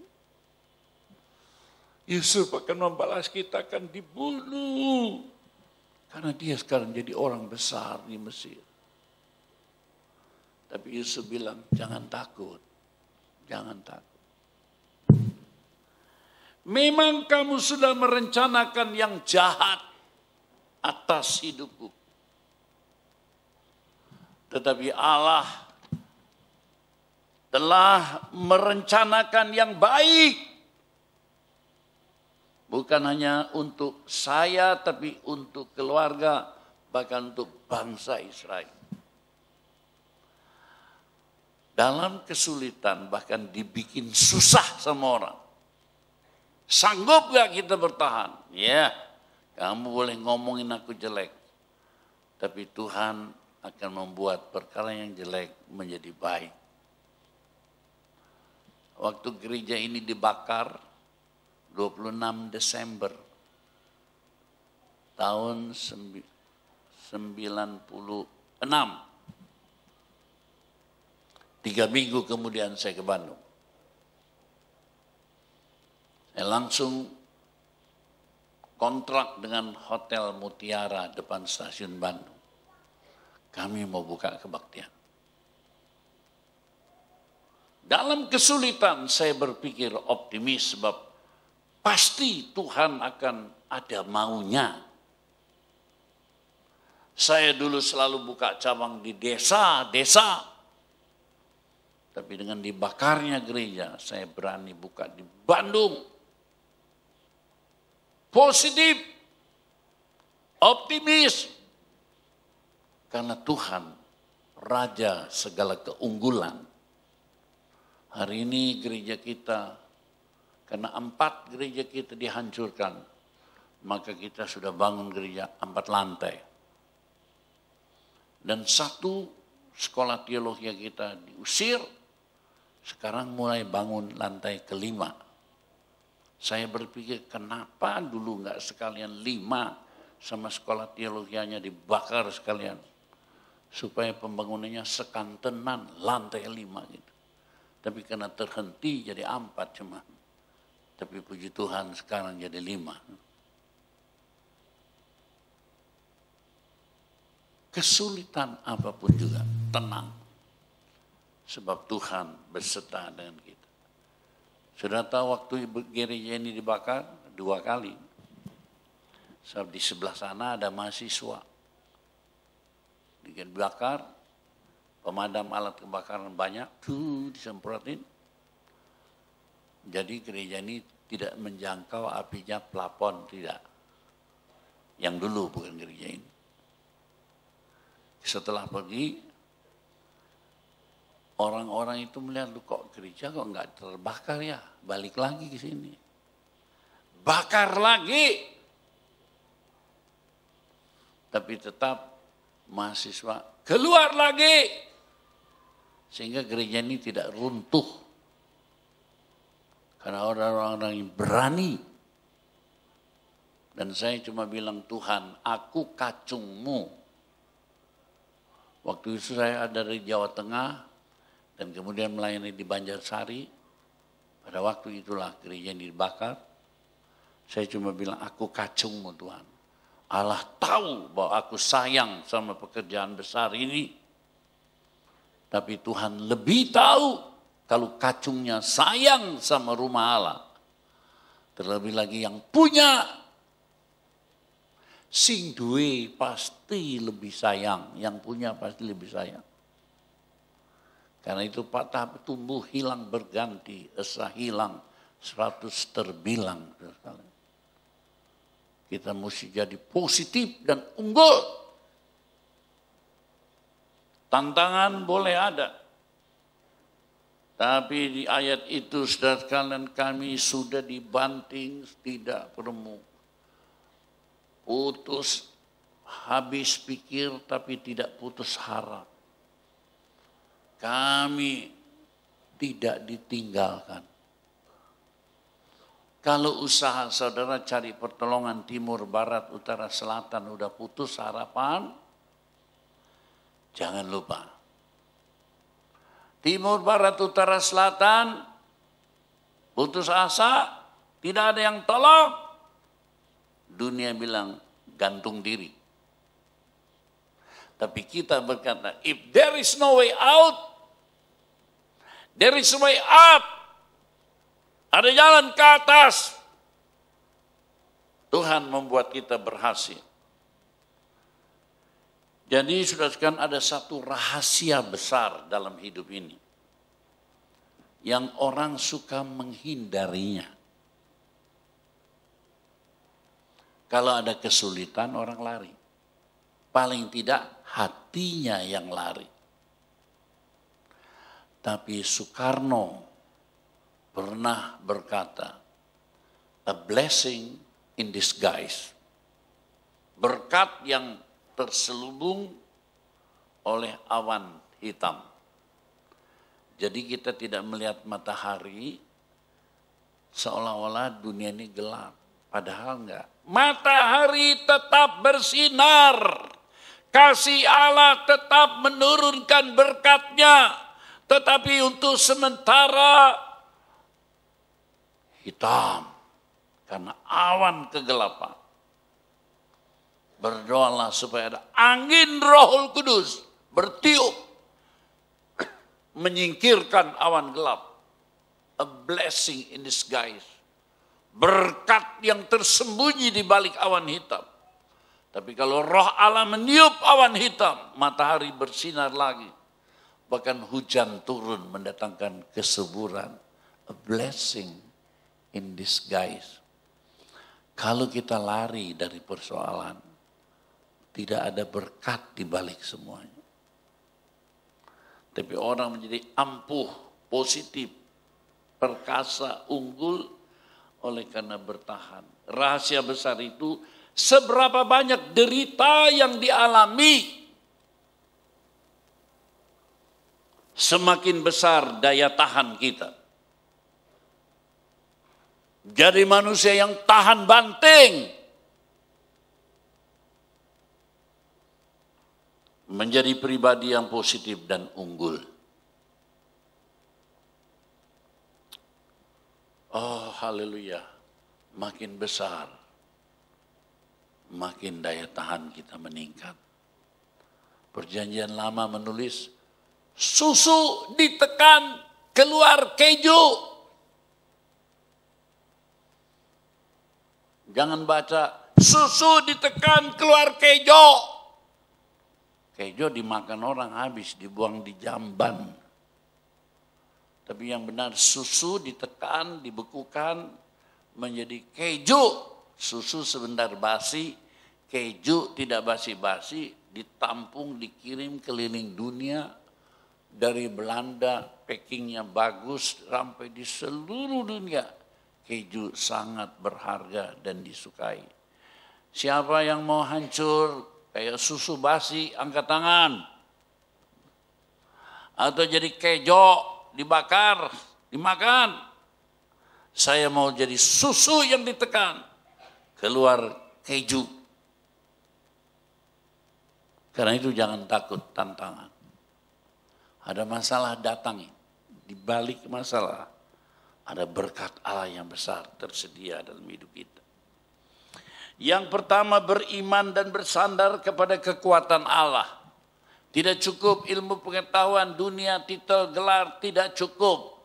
Yusuf akan membalas kita, akan dibunuh. Karena dia sekarang jadi orang besar di Mesir. Tapi Yusuf bilang, jangan takut. Jangan takut. Memang kamu sudah merencanakan yang jahat atas hidupku. Tetapi Allah telah merencanakan yang baik. Bukan hanya untuk saya, tapi untuk keluarga, bahkan untuk bangsa Israel. Dalam kesulitan, bahkan dibikin susah sama orang. Sanggup gak kita bertahan? Ya, kamu boleh ngomongin aku jelek. Tapi Tuhan akan membuat perkara yang jelek menjadi baik. Waktu gereja ini dibakar, 26 Desember tahun 96. 3 minggu kemudian saya ke Bandung. Saya langsung kontrak dengan Hotel Mutiara depan stasiun Bandung. Kami mau buka kebaktian. Dalam kesulitan saya berpikir optimis sebab pasti Tuhan akan ada maunya. Saya dulu selalu buka cabang di desa-desa. Tapi dengan dibakarnya gereja, saya berani buka di Bandung. Positif, optimis. Karena Tuhan, Raja segala keunggulan. Hari ini gereja kita, karena 4 gereja kita dihancurkan, maka kita sudah bangun gereja 4 lantai. Dan 1 sekolah teologi kita diusir, sekarang mulai bangun lantai ke-5. Saya berpikir kenapa dulu enggak sekalian 5 sama sekolah teologianya dibakar sekalian. Supaya pembangunannya sekantenan lantai 5 gitu. Tapi karena terhenti jadi 4 cuma. Tapi puji Tuhan sekarang jadi 5. Kesulitan apapun juga, tenang. Sebab Tuhan beserta dengan kita. Sudah tahu waktu gereja ini dibakar 2 kali. Sebab di sebelah sana ada mahasiswa. Dibakar, pemadam alat kebakaran banyak, disemprotin. Jadi gereja ini tidak menjangkau apinya plafon, tidak. Yang dulu bukan gereja ini. Setelah pergi, orang-orang itu melihat, lu kok gereja kok enggak terbakar ya, balik lagi ke sini. Bakar lagi. Tapi tetap mahasiswa keluar lagi. Sehingga gereja ini tidak runtuh. Karena orang-orang yang berani. Dan saya cuma bilang, Tuhan, aku kacungmu. Waktu itu saya ada di Jawa Tengah dan kemudian melayani di Banjarsari. Pada waktu itulah gereja ini dibakar. Saya cuma bilang, aku kacungmu Tuhan. Allah tahu bahwa aku sayang sama pekerjaan besar ini. Tapi Tuhan lebih tahu kalau kacungnya sayang sama rumah Allah. Terlebih lagi yang punya. Sing duwe pasti lebih sayang, yang punya pasti lebih sayang. Karena itu patah tumbuh hilang berganti, esa hilang 100 terbilang. Kita mesti jadi positif dan unggul. Tantangan boleh ada. Tapi di ayat itu saudara sekalian kami sudah dibanting tidak beremu. Putus habis pikir tapi tidak putus harap. Kami tidak ditinggalkan. Kalau usaha saudara cari pertolongan timur, barat, utara, selatan udah putus harapan, jangan lupa. Timur, barat, utara, selatan, putus asa, tidak ada yang tolong. Dunia bilang gantung diri. Tapi kita berkata, if there is no way out, there is a way up. Ada jalan ke atas. Tuhan membuat kita berhasil. Jadi sudah sekalian ada satu rahasia besar dalam hidup ini. Yang orang suka menghindarinya. Kalau ada kesulitan orang lari. Paling tidak hatinya yang lari. Tapi Soekarno pernah berkata, a blessing in disguise. Berkat yang terselubung oleh awan hitam. Jadi kita tidak melihat matahari seolah-olah dunia ini gelap. Padahal enggak. Matahari tetap bersinar. Kasih Allah tetap menurunkan berkatnya. Tetapi untuk sementara hitam. Karena awan kegelapan. Berdoalah supaya ada angin Roh Kudus bertiup. Menyingkirkan awan gelap. A blessing in disguise. Berkat yang tersembunyi di balik awan hitam. Tapi kalau Roh Allah meniup awan hitam, matahari bersinar lagi. Bahkan hujan turun mendatangkan kesuburan. A blessing in disguise. Kalau kita lari dari persoalan, tidak ada berkat di balik semuanya. Tapi orang menjadi ampuh, positif, perkasa, unggul oleh karena bertahan. Rahasia besar itu seberapa banyak derita yang dialami, semakin besar daya tahan kita. Jadi manusia yang tahan banting, menjadi pribadi yang positif dan unggul. Oh haleluya, makin besar, makin daya tahan kita meningkat. Perjanjian Lama menulis, susu ditekan keluar keju. Jangan baca, susu ditekan keluar kejo. Kejo dimakan orang habis, dibuang di jamban. Tapi yang benar susu ditekan, dibekukan menjadi keju. Susu sebentar basi, keju tidak basi-basi, ditampung, dikirim keliling dunia. Dari Belanda, packingnya bagus, sampai di seluruh dunia. Keju sangat berharga dan disukai. Siapa yang mau hancur kayak susu basi, angkat tangan. Atau jadi kejo, dibakar, dimakan. Saya mau jadi susu yang ditekan, keluar keju. Karena itu jangan takut tantangan. Ada masalah datangi, di balik masalah ada berkat Allah yang besar tersedia dalam hidup kita. Yang pertama, beriman dan bersandar kepada kekuatan Allah. Tidak cukup ilmu pengetahuan, dunia, titel, gelar, tidak cukup.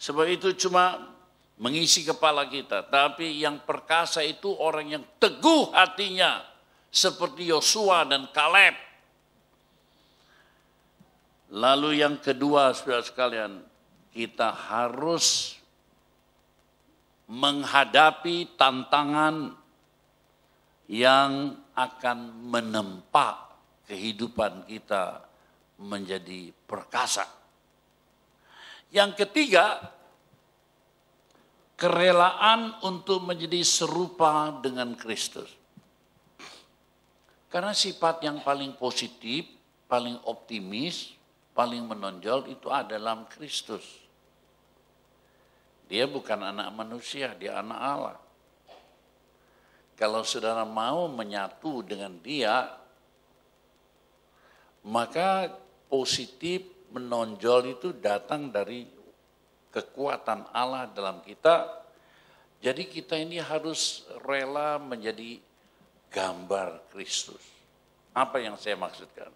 Sebab itu cuma mengisi kepala kita. Tapi yang perkasa itu orang yang teguh hatinya. Seperti Yosua dan Kaleb. Lalu yang kedua, saudara sekalian, kita harus menghadapi tantangan yang akan menempa kehidupan kita menjadi perkasa. Yang ketiga, kerelaan untuk menjadi serupa dengan Kristus. Karena sifat yang paling positif, paling optimis, paling menonjol itu ada dalam Kristus. Dia bukan anak manusia, dia anak Allah. Kalau saudara mau menyatu dengan dia, maka positif menonjol itu datang dari kekuatan Allah dalam kita. Jadi kita ini harus rela menjadi gambar Kristus. Apa yang saya maksudkan?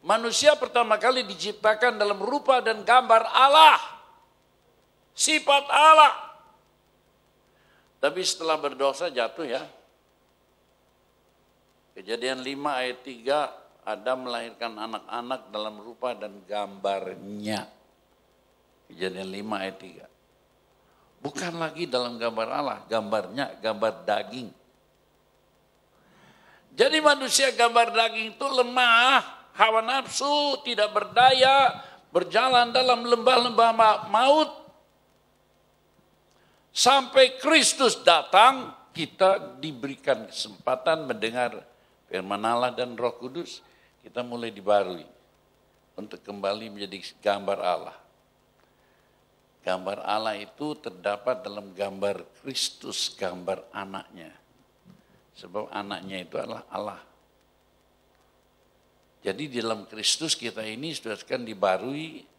Manusia pertama kali diciptakan dalam rupa dan gambar Allah. Sifat Allah. Tapi setelah berdosa jatuh ya. Kejadian 5 ayat 3, Adam melahirkan anak-anak dalam rupa dan gambarnya. Kejadian 5 ayat 3. Bukan lagi dalam gambar Allah, gambarnya gambar daging. Jadi manusia gambar daging itu lemah, hawa nafsu, tidak berdaya, berjalan dalam lembah-lembah maut. Sampai Kristus datang, kita diberikan kesempatan mendengar firman Allah dan Roh Kudus, kita mulai dibarui untuk kembali menjadi gambar Allah. Gambar Allah itu terdapat dalam gambar Kristus, gambar anaknya. Sebab anaknya itu adalah Allah. Jadi di dalam Kristus kita ini sudah kan dibarui.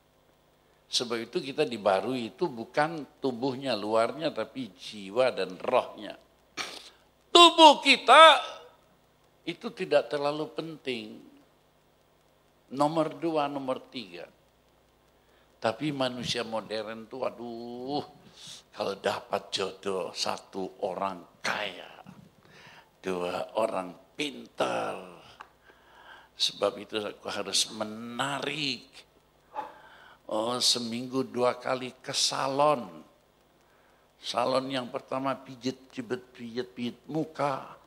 Sebab itu kita dibarui itu bukan tubuhnya luarnya tapi jiwa dan rohnya. Tubuh kita itu tidak terlalu penting. Nomor 2, nomor 3. Tapi manusia modern itu aduh, kalau dapat jodoh 1 orang kaya, 2 orang pintar. Sebab itu aku harus menarik. Oh, seminggu 2 kali ke salon. Salon yang pertama pijit muka.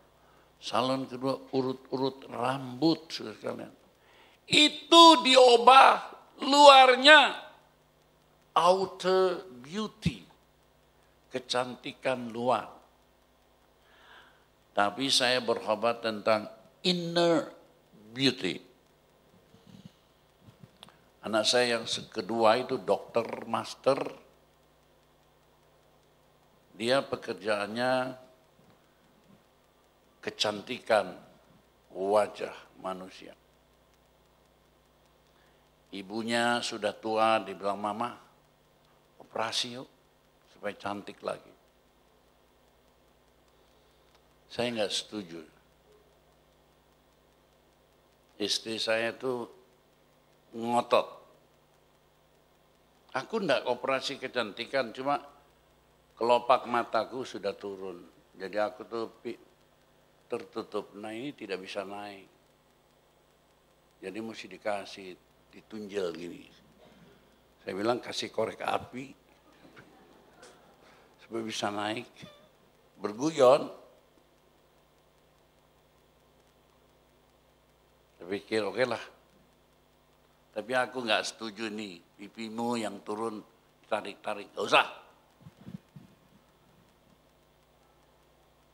Salon kedua urut-urut rambut, saudara sekalian. Itu diubah luarnya. outer beauty, kecantikan luar. Tapi saya berkhotbah tentang inner beauty. Anak saya yang kedua itu dokter master. Dia pekerjaannya kecantikan wajah manusia. Ibunya sudah tua, dibilang, "Mama, operasi yuk supaya cantik lagi." Saya nggak setuju. Istri saya itu ngotot. Aku enggak operasi kecantikan, cuma kelopak mataku sudah turun. Jadi aku tuh tertutup. Nah, ini tidak bisa naik. Jadi mesti dikasih, ditunjel gini. Saya bilang kasih korek api supaya bisa naik. Berguyon. Saya pikir oke lah. Tapi aku nggak setuju nih, pipimu yang turun tarik-tarik, nggak usah.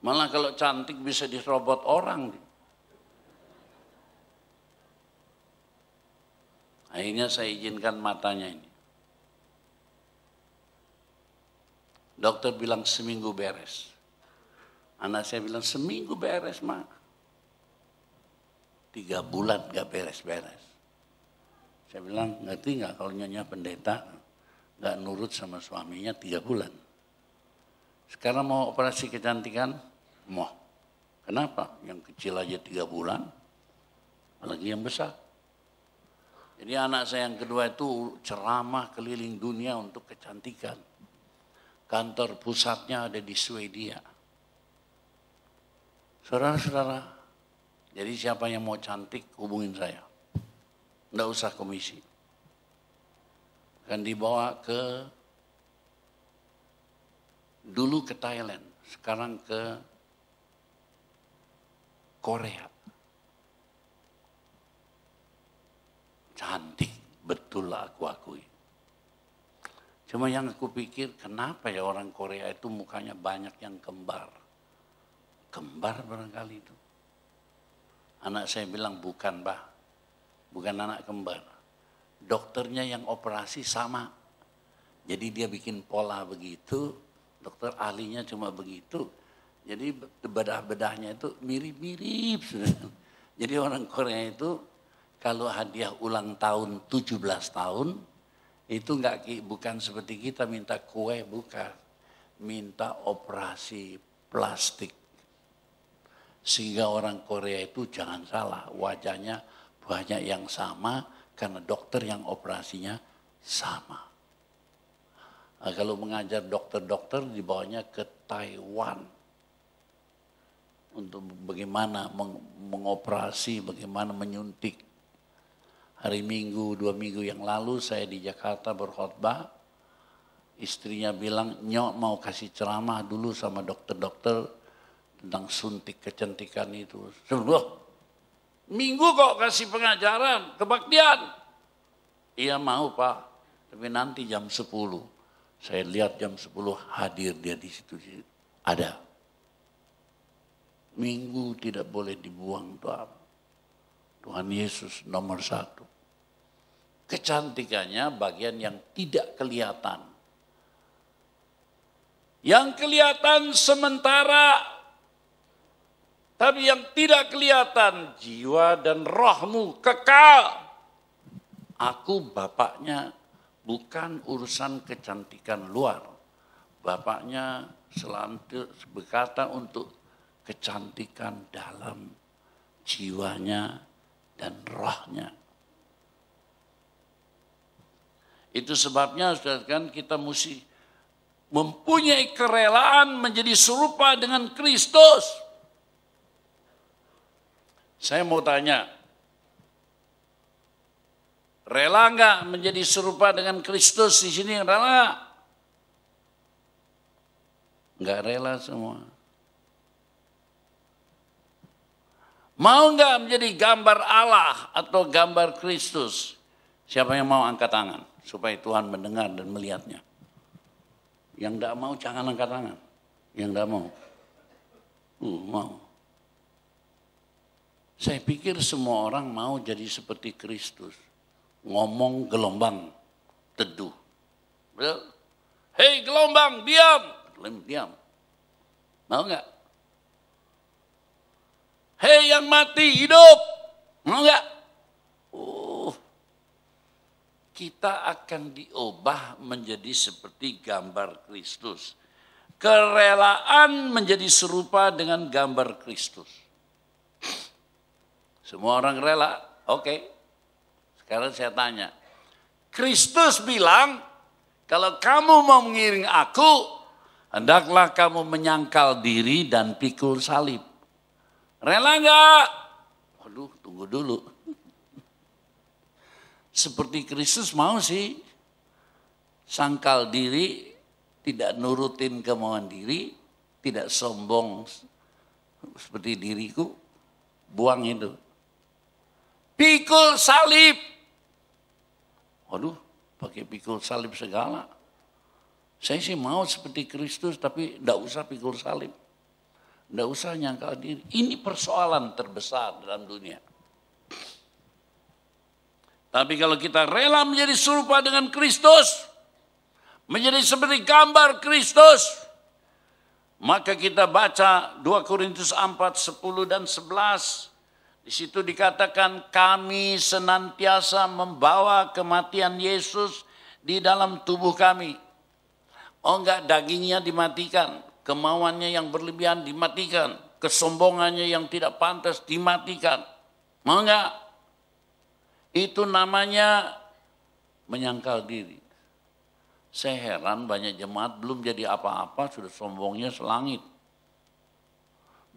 Malah kalau cantik bisa diserobot orang. Akhirnya saya izinkan matanya ini. Dokter bilang seminggu beres. Anak saya bilang seminggu beres, Mak. 3 bulan gak beres-beres. Saya bilang, ngerti nggak kalau Nyonya pendeta nggak nurut sama suaminya 3 bulan. Sekarang mau operasi kecantikan, mau. Kenapa? Yang kecil aja 3 bulan, apalagi yang besar. Jadi anak saya yang kedua itu ceramah keliling dunia untuk kecantikan. Kantor pusatnya ada di Swedia. Saudara-saudara, jadi siapa yang mau cantik hubungin saya. Nggak usah komisi. Akan dibawa dulu ke Thailand, sekarang ke Korea. Cantik, betul lah aku akui. Cuma yang aku pikir, kenapa ya orang Korea itu mukanya banyak yang kembar. Kembar barangkali itu. Anak saya bilang, bukan, Bah. Bukan anak kembar. Dokternya yang operasi sama. Jadi dia bikin pola begitu, dokter ahlinya cuma begitu. Jadi bedah-bedahnya itu mirip-mirip. Jadi orang Korea itu kalau hadiah ulang tahun 17 tahun, itu bukan seperti kita minta kue, bukan. Minta operasi plastik. Sehingga orang Korea itu jangan salah, wajahnya banyak yang sama karena dokter yang operasinya sama. Nah, kalau mengajar dokter-dokter dibawanya ke Taiwan untuk bagaimana mengoperasi, bagaimana menyuntik. Hari Minggu, 2 minggu yang lalu saya di Jakarta berkhotbah. Istrinya bilang, "Nyok mau kasih ceramah dulu sama dokter-dokter tentang suntik kecantikan itu." Loh, Minggu kok kasih pengajaran, kebaktian. Iya mau, Pak, tapi nanti jam 10. Saya lihat jam 10 hadir dia di situ. Ada. Minggu tidak boleh dibuang, Tuhan Yesus nomor 1. Kecantikannya bagian yang tidak kelihatan. Yang kelihatan sementara, tapi yang tidak kelihatan, jiwa dan rohmu kekal. Aku bapaknya bukan urusan kecantikan luar. Bapaknya selalu berkata untuk kecantikan dalam jiwanya dan rohnya. Itu sebabnya saudara kan kita mesti mempunyai kerelaan menjadi serupa dengan Kristus. Saya mau tanya, rela enggak menjadi serupa dengan Kristus di sini? Rela? Enggak rela semua. Mau enggak menjadi gambar Allah atau gambar Kristus? Siapa yang mau angkat tangan supaya Tuhan mendengar dan melihatnya? Yang tidak mau jangan angkat tangan. Yang tidak mau. Mau. Saya pikir semua orang mau jadi seperti Kristus. Ngomong gelombang, teduh. Betul? Hei gelombang, diam. Diam. Mau nggak? Hei yang mati, hidup. Mau nggak? Kita akan diubah menjadi seperti gambar Kristus. Kerelaan menjadi serupa dengan gambar Kristus. Semua orang rela, oke. Sekarang saya tanya, Kristus bilang, kalau kamu mau mengiring aku, hendaklah kamu menyangkal diri dan pikul salib. Rela enggak? Waduh, tunggu dulu. Seperti Kristus mau sih, sangkal diri, tidak nurutin kemauan diri, tidak sombong seperti diriku, buang itu. Pikul salib. Waduh, pakai pikul salib segala. Saya sih mau seperti Kristus, tapi tidak usah pikul salib. Tidak usah nyangkal diri. Ini persoalan terbesar dalam dunia. Tapi kalau kita rela menjadi serupa dengan Kristus, menjadi seperti gambar Kristus, maka kita baca 2 Korintus 4, 10 dan 11. Di situ dikatakan kami senantiasa membawa kematian Yesus di dalam tubuh kami. Oh enggak, dagingnya dimatikan, kemauannya yang berlebihan dimatikan, kesombongannya yang tidak pantas dimatikan. Mau enggak? Itu namanya menyangkal diri. Saya heran banyak jemaat belum jadi apa-apa sudah sombongnya selangit.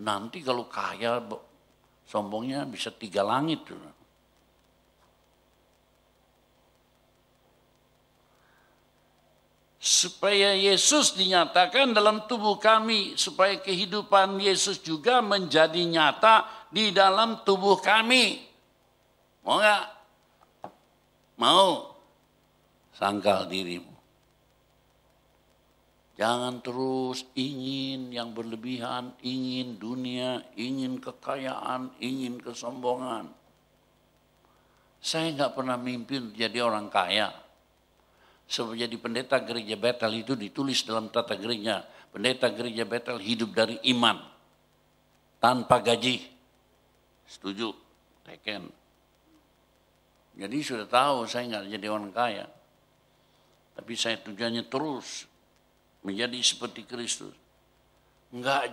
Nanti kalau kaya sombongnya bisa 3 langit. Supaya Yesus dinyatakan dalam tubuh kami. Supaya kehidupan Yesus juga menjadi nyata di dalam tubuh kami. Mau nggak? Mau? Sangkal dirimu. Jangan terus ingin yang berlebihan, ingin dunia, ingin kekayaan, ingin kesombongan. Saya nggak pernah mimpi jadi orang kaya. Sebab jadi pendeta gereja Betel itu ditulis dalam tata gereja. Pendeta gereja Betel hidup dari iman. Tanpa gaji. Setuju? Teken. Jadi sudah tahu saya nggak jadi orang kaya. Tapi saya tujuannya terus menjadi seperti Kristus. Enggak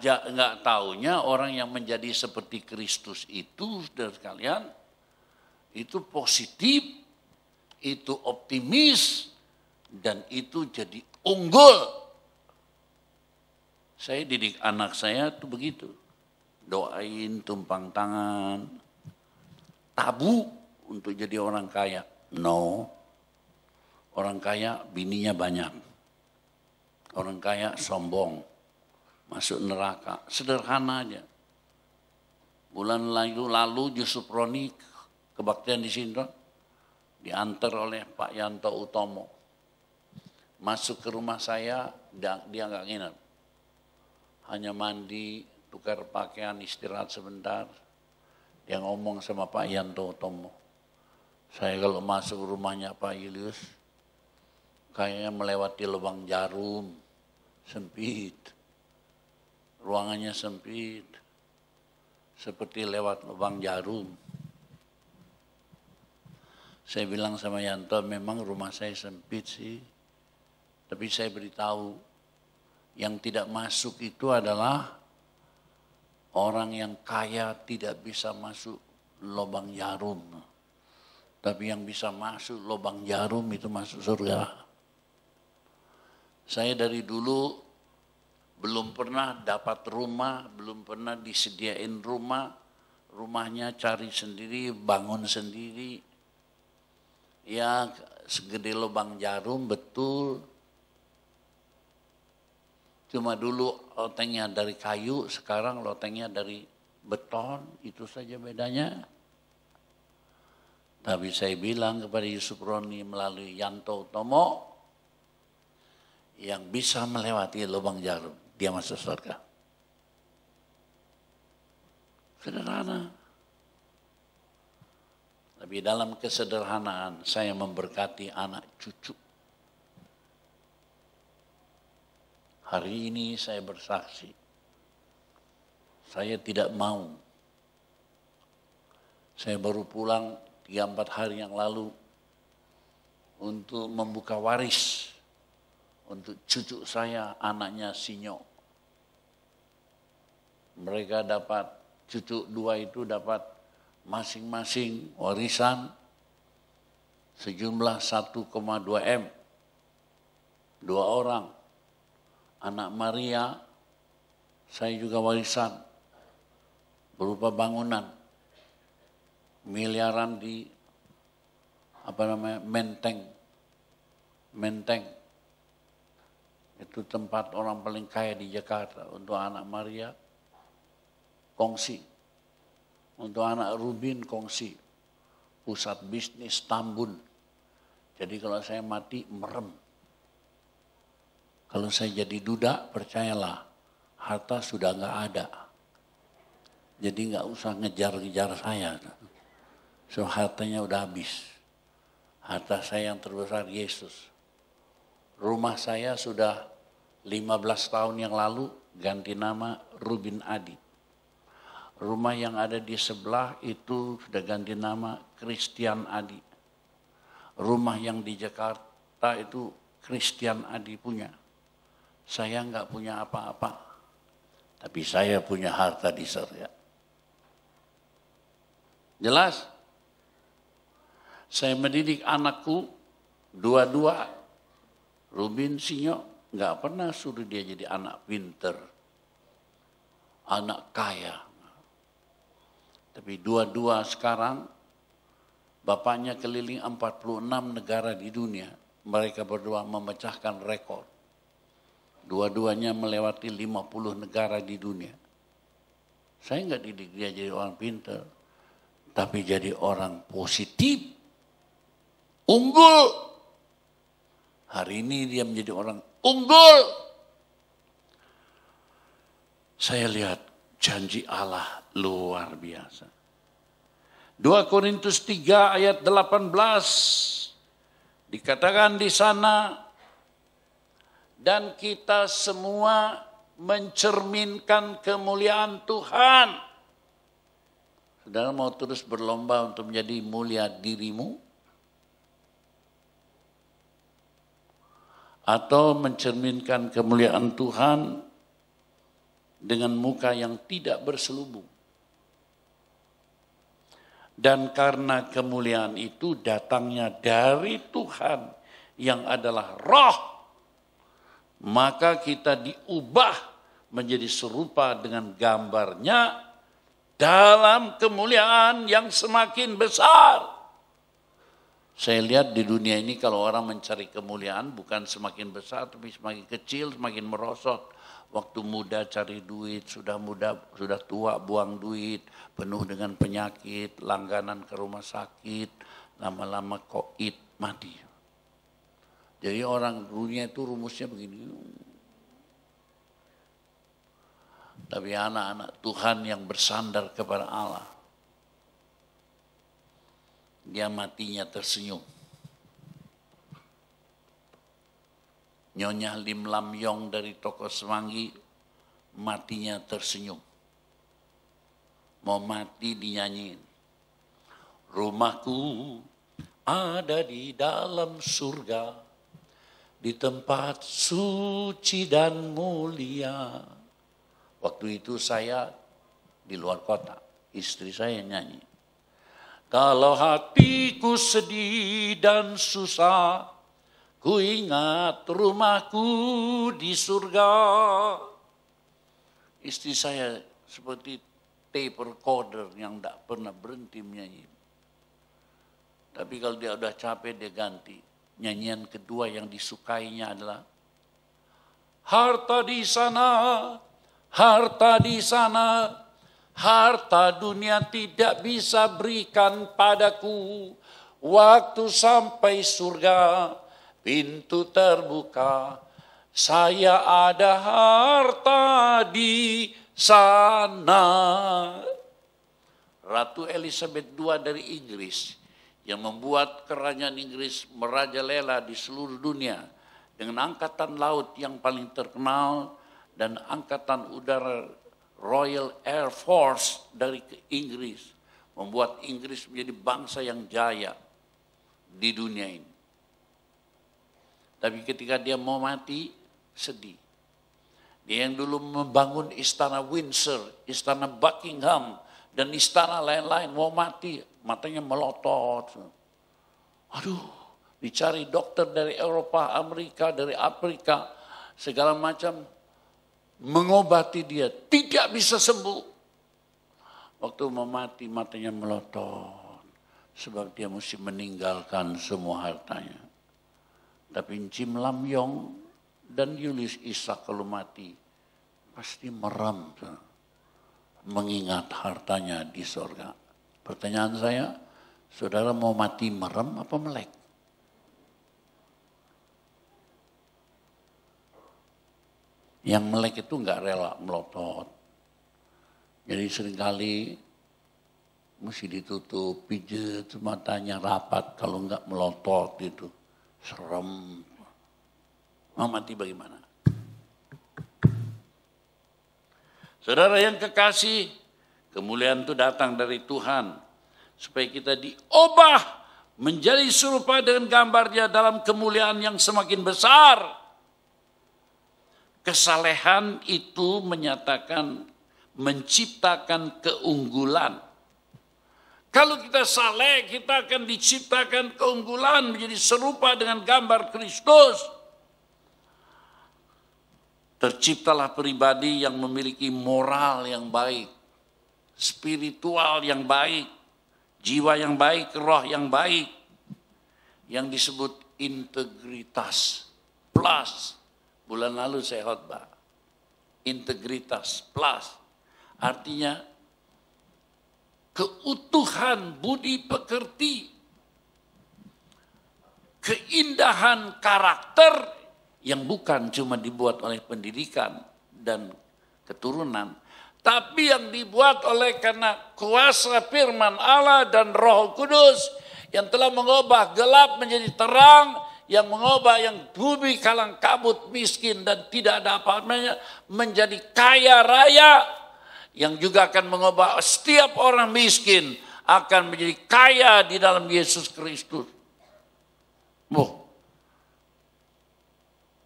taunya orang yang menjadi seperti Kristus itu, saudara sekalian, itu positif, itu optimis, dan itu jadi unggul. Saya didik anak saya tuh begitu. Doain, tumpang tangan. Tabu untuk jadi orang kaya. No. Orang kaya bininya banyak. Orang kaya sombong, masuk neraka, sederhana aja. Bulan lalu Yusuf Roni kebaktian di Sindron, diantar oleh Pak Yanto Utomo. Masuk ke rumah saya, dia nggak nginep. Hanya mandi, tukar pakaian, istirahat sebentar. Dia ngomong sama Pak Yanto Utomo. Saya kalau masuk rumahnya Pak Julius, kayaknya melewati lubang jarum. Sempit, ruangannya sempit, seperti lewat lubang jarum. Saya bilang sama Yanto, memang rumah saya sempit sih, tapi saya beritahu, yang tidak masuk itu adalah orang yang kaya tidak bisa masuk lubang jarum, tapi yang bisa masuk lubang jarum itu masuk surga. Saya dari dulu belum pernah dapat rumah, belum pernah disediain rumah. Rumahnya cari sendiri, bangun sendiri. Ya segede lubang jarum betul. Cuma dulu lotengnya dari kayu, sekarang lotengnya dari beton. Itu saja bedanya. Tapi saya bilang kepada Yusuf Roni melalui Yanto Utomo, yang bisa melewati lubang jarum, dia masuk surga. Sederhana. Tapi dalam kesederhanaan saya memberkati anak cucu. Hari ini saya bersaksi, saya tidak mau. Saya baru pulang 3-4 hari yang lalu untuk membuka waris untuk cucu saya, anaknya Sinyo. Mereka dapat, cucu 2 itu dapat masing-masing warisan sejumlah 1,2 M. 2 orang. Anak Maria, saya juga warisan berupa bangunan. Miliaran di Menteng. Itu tempat orang paling kaya di Jakarta. Untuk anak Maria, kongsi. Untuk anak Rubin, kongsi. Pusat bisnis Tambun. Jadi kalau saya mati, merem. Kalau saya jadi duda, percayalah, harta sudah nggak ada. Jadi nggak usah ngejar-ngejar saya. So hartanya udah habis. Harta saya yang terbesar Yesus. Rumah saya sudah 15 tahun yang lalu ganti nama Rubin Adi. Rumah yang ada di sebelah itu sudah ganti nama Christian Adi. Rumah yang di Jakarta itu Christian Adi punya. Saya nggak punya apa-apa. Tapi saya punya harta di surga. Jelas? Saya mendidik anakku dua-dua, Rubin Sinyo, nggak pernah suruh dia jadi anak pinter, anak kaya. Tapi dua-dua sekarang, bapaknya keliling 46 negara di dunia. Mereka berdua memecahkan rekor. Dua-duanya melewati 50 negara di dunia. Saya nggak didik dia jadi orang pinter, tapi jadi orang positif. Unggul. Hari ini dia menjadi orang unggul. Saya lihat janji Allah luar biasa. 2 Korintus 3 ayat 18 dikatakan di sana, dan kita semua mencerminkan kemuliaan Tuhan. Saudara mau terus berlomba untuk menjadi mulia dirimu? Atau mencerminkan kemuliaan Tuhan dengan muka yang tidak berselubung. Dan karena kemuliaan itu datangnya dari Tuhan yang adalah Roh, maka kita diubah menjadi serupa dengan gambarnya dalam kemuliaan yang semakin besar. Saya lihat di dunia ini kalau orang mencari kemuliaan bukan semakin besar tapi semakin kecil, semakin merosot. Waktu muda cari duit, sudah tua buang duit, penuh dengan penyakit, langganan ke rumah sakit, lama-lama koit, mati. Jadi orang dunia itu rumusnya begini. Tapi anak-anak Tuhan yang bersandar kepada Allah, dia matinya tersenyum. Nyonya Lim Lam Yong dari Toko Semanggi matinya tersenyum. Mau mati dinyanyiin. Rumahku ada di dalam surga, di tempat suci dan mulia. Waktu itu saya di luar kota, istri saya nyanyi. Kalau hatiku sedih dan susah, ku ingat rumahku di surga. Istri saya seperti tape recorder yang tidak pernah berhenti menyanyi. Tapi kalau dia udah capek dia ganti. Nyanyian kedua yang disukainya adalah harta di sana, harta dunia tidak bisa berikan padaku. Waktu sampai surga, pintu terbuka, saya ada harta di sana. Ratu Elizabeth II dari Inggris yang membuat kerajaan Inggris merajalela di seluruh dunia dengan angkatan laut yang paling terkenal dan angkatan udara Royal Air Force dari Inggris, membuat Inggris menjadi bangsa yang jaya di dunia ini. Tapi ketika dia mau mati, sedih. Dia yang dulu membangun istana Windsor, istana Buckingham, dan istana lain-lain, mau mati, matanya melotot. Aduh, dicari dokter dari Eropa, Amerika, dari Afrika, segala macam, mengobati dia, tidak bisa sembuh. Waktu mau mati, matanya melotot. Sebab dia mesti meninggalkan semua hartanya. Tapi Jim Lam Yong dan Julius Ishak kalau mati, pasti merem. Mengingat hartanya di sorga. Pertanyaan saya, saudara mau mati merem apa melek? Yang melek itu enggak rela melotot. Jadi seringkali mesti ditutup, pijet matanya rapat, kalau enggak melotot gitu. Serem. Mau mati bagaimana? Saudara yang kekasih, kemuliaan itu datang dari Tuhan. Supaya kita diubah menjadi serupa dengan gambarnya dalam kemuliaan yang semakin besar. Kesalehan itu menciptakan keunggulan. Kalau kita saleh, kita akan diciptakan keunggulan menjadi serupa dengan gambar Kristus. Terciptalah pribadi yang memiliki moral yang baik, spiritual yang baik, jiwa yang baik, roh yang baik, yang disebut integritas plus. Bulan lalu saya khotbah, integritas plus, artinya keutuhan budi pekerti, keindahan karakter yang bukan cuma dibuat oleh pendidikan dan keturunan, tapi yang dibuat oleh karena kuasa firman Allah dan Roh Kudus yang telah mengubah gelap menjadi terang, yang mengubah yang bumi kalang kabut miskin dan tidak ada apa-apanya menjadi kaya raya, yang juga akan mengubah setiap orang miskin akan menjadi kaya di dalam Yesus Kristus.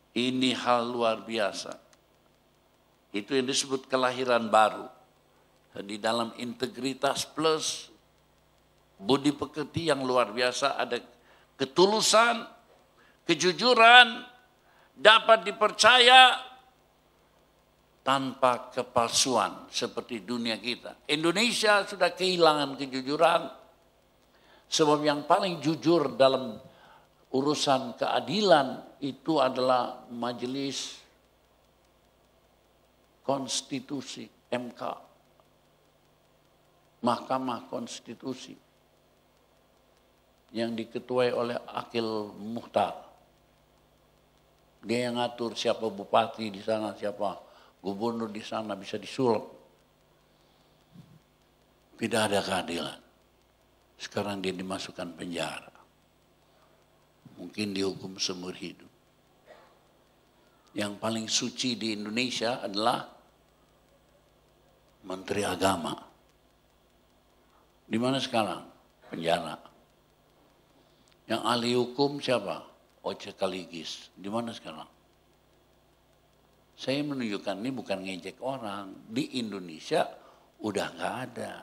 Ini hal luar biasa. Itu yang disebut kelahiran baru. Di dalam integritas plus budi pekerti yang luar biasa, ada ketulusan, kejujuran, dapat dipercaya tanpa kepalsuan seperti dunia kita. Indonesia sudah kehilangan kejujuran, sebab yang paling jujur dalam urusan keadilan itu adalah Majelis Konstitusi, MK, Mahkamah Konstitusi, yang diketuai oleh Akil Mukhtar. Dia yang ngatur siapa bupati di sana, siapa gubernur di sana bisa disulap. Tidak ada keadilan. Sekarang dia dimasukkan penjara. Mungkin dihukum seumur hidup. Yang paling suci di Indonesia adalah Menteri Agama. Di mana sekarang? Penjara. Yang ahli hukum siapa? Oce Kaligis. Di mana sekarang? Saya menunjukkan ini bukan ngejek orang. Di Indonesia udah nggak ada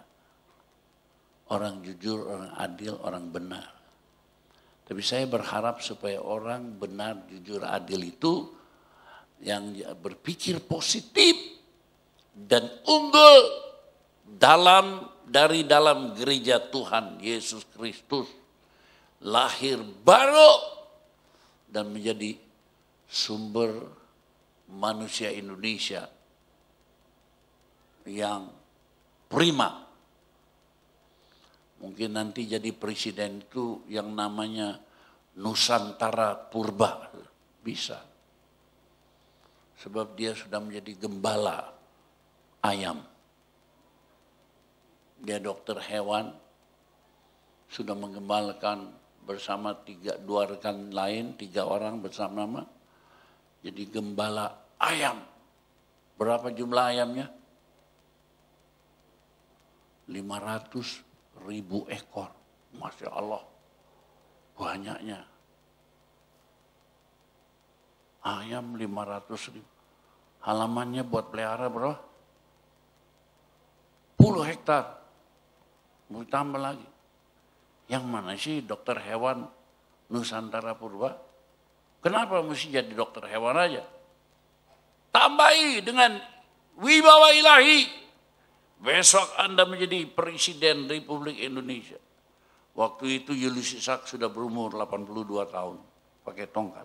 orang jujur, orang adil, orang benar. Tapi saya berharap supaya orang benar, jujur, adil itu yang berpikir positif dan unggul dari dalam gereja Tuhan Yesus Kristus, lahir baru dan menjadi sumber manusia Indonesia yang prima. Mungkin nanti jadi presiden itu yang namanya Nusantara Purba, bisa. Sebab dia sudah menjadi gembala ayam. Dia dokter hewan, sudah menggembalakan bersama dua rekan lain, 3 orang bersama-sama, jadi gembala ayam. Berapa jumlah ayamnya? 500.000 ekor. Masya Allah, banyaknya. Ayam 500.000. Halamannya buat pelihara bro, 10 hektar. Mau tambah lagi. Yang mana sih dokter hewan Nusantara Purba? Kenapa mesti jadi dokter hewan aja? Tambahi dengan wibawa ilahi. Besok Anda menjadi Presiden Republik Indonesia. Waktu itu Julius Isak sudah berumur 82 tahun. Pakai tongkat.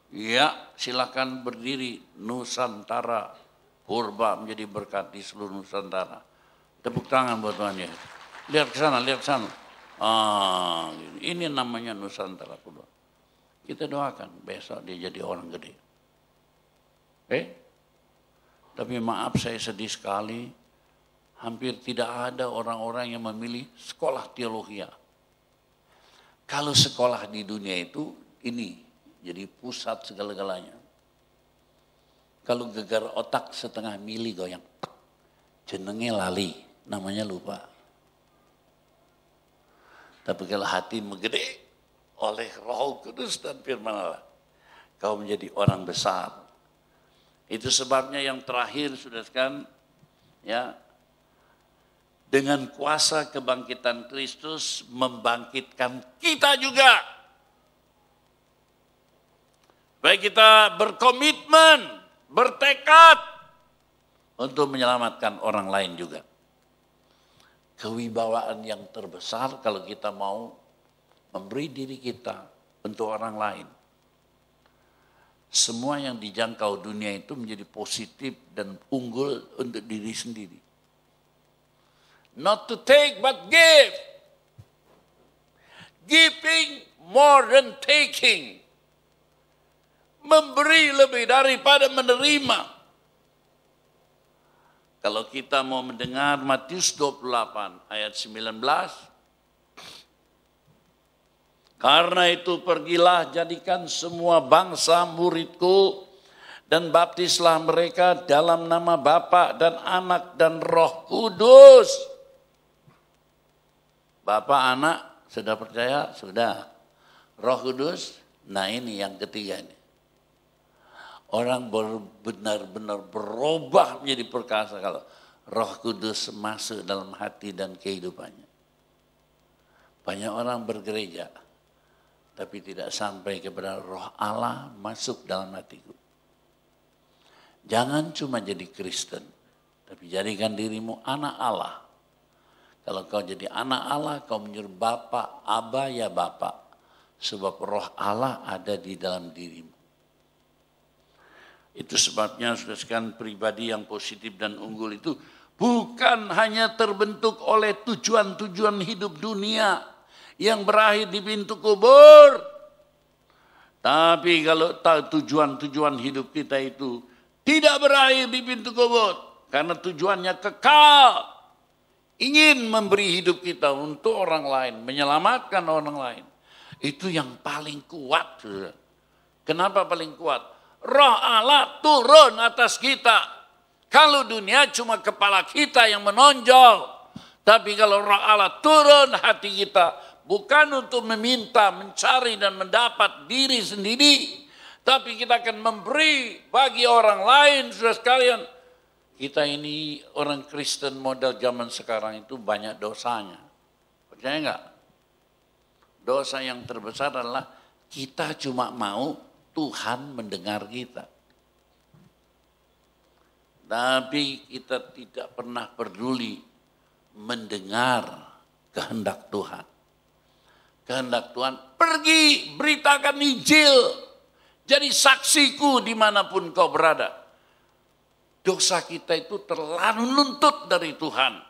Ya, silakan berdiri. Nusantara Purba menjadi berkat di seluruh Nusantara. Tepuk tangan buat Tuhan ya. Lihat ke sana, lihat ke sana. Ini namanya Nusantara Purba. Kita doakan besok dia jadi orang gede. Tapi maaf saya sedih sekali, hampir tidak ada orang-orang yang memilih sekolah teologi. Kalau sekolah di dunia itu ini jadi pusat segala-galanya. Kalau gegar otak setengah mili goyang, jenenge lali, namanya lupa. Tapi kalau hati menggede oleh Roh Kudus dan firman Allah, kau menjadi orang besar. Itu sebabnya yang terakhir sudah sekalian, ya, dengan kuasa kebangkitan Kristus membangkitkan kita juga. Baik kita berkomitmen, bertekad untuk menyelamatkan orang lain juga. Kewibawaan yang terbesar kalau kita mau memberi diri kita untuk orang lain. Semua yang dijangkau dunia itu menjadi positif dan unggul untuk diri sendiri. Not to take but give. Giving more than taking. Memberi lebih daripada menerima. Kalau kita mau mendengar Matius 28 ayat 19. Karena itu pergilah jadikan semua bangsa muridku dan baptislah mereka dalam nama Bapa dan Anak dan Roh Kudus. Bapa, Anak, sudah percaya? Sudah. Roh Kudus, nah ini yang ketiga ini. Orang benar-benar berubah menjadi perkasa kalau Roh Kudus masuk dalam hati dan kehidupannya. Banyak orang bergereja, tapi tidak sampai kepada Roh Allah masuk dalam hatiku. Jangan cuma jadi Kristen, tapi jadikan dirimu anak Allah. Kalau kau jadi anak Allah, kau menyuruh Bapa, Aba ya Bapa. Sebab Roh Allah ada di dalam dirimu. Itu sebabnya saudara sekalian, pribadi yang positif dan unggul itu bukan hanya terbentuk oleh tujuan-tujuan hidup dunia yang berakhir di pintu kubur. Tapi kalau tujuan-tujuan hidup kita itu tidak berakhir di pintu kubur, karena tujuannya kekal, ingin memberi hidup kita untuk orang lain, menyelamatkan orang lain. Itu yang paling kuat. Kenapa paling kuat? Roh Allah turun atas kita. Kalau dunia cuma kepala kita yang menonjol. Tapi kalau Roh Allah turun hati kita. Bukan untuk meminta, mencari dan mendapat diri sendiri. Tapi kita akan memberi bagi orang lain, saudara sekalian. Kita ini orang Kristen model zaman sekarang itu banyak dosanya. Percaya enggak? Dosa yang terbesar adalah kita cuma mau Tuhan mendengar kita. Tapi kita tidak pernah peduli mendengar kehendak Tuhan. Kehendak Tuhan, pergi beritakan Injil. Jadi saksiku dimanapun kau berada. dosa kita itu terlalu nuntut dari Tuhan.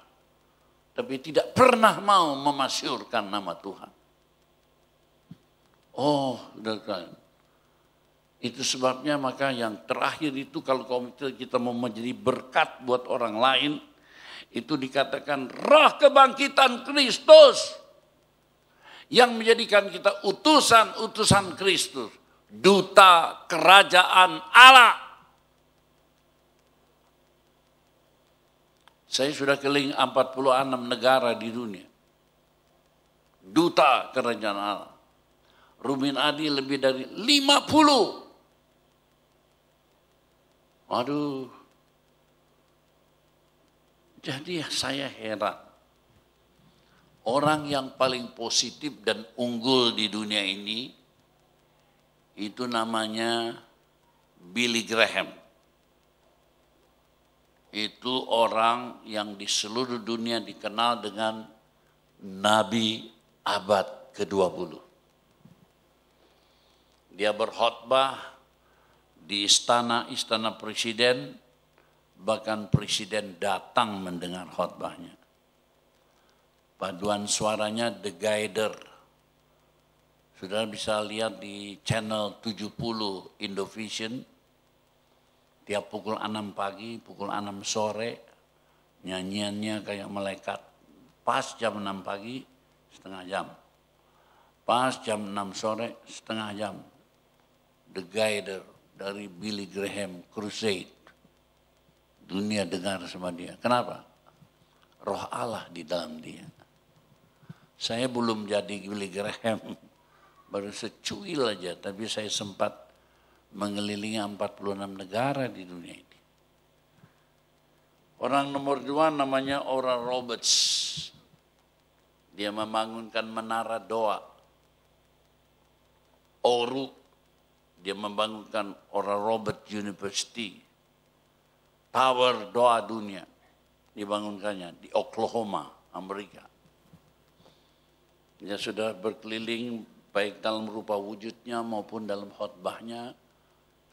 Tapi tidak pernah mau memasyurkan nama Tuhan. Oh, saudara, itu sebabnya maka yang terakhir itu kalau kita mau menjadi berkat buat orang lain, itu dikatakan roh kebangkitan Kristus yang menjadikan kita utusan-utusan Kristus, duta kerajaan Allah. Saya sudah keliling 46 negara di dunia. Duta kerajaan Allah. Rumin Adi lebih dari 50. Aduh. Jadi saya heran. Orang yang paling positif dan unggul di dunia ini, itu namanya Billy Graham. Itu orang yang di seluruh dunia dikenal dengan Nabi abad ke-20. Dia berkhotbah di istana presiden, bahkan presiden datang mendengar khotbahnya. Paduan suaranya The Guider. Saudara bisa lihat di channel 70 Indovision. Tiap pukul 6 pagi, pukul 6 sore, nyanyiannya kayak malaikat. Pas jam 6 pagi, setengah jam. Pas jam 6 sore, setengah jam. The Guider dari Billy Graham Crusade. Dunia dengar sama dia. Kenapa? Roh Allah di dalam dia. Saya belum jadi Billy Graham, baru secuil aja, tapi saya sempat mengelilingi 46 negara di dunia ini. Orang nomor 2 namanya Oral Roberts. Dia membangunkan menara doa. Oru, dia membangunkan Oral Roberts University. Tower doa dunia, dibangunkannya di Oklahoma, Amerika. Dia sudah berkeliling baik dalam rupa wujudnya maupun dalam khotbahnya.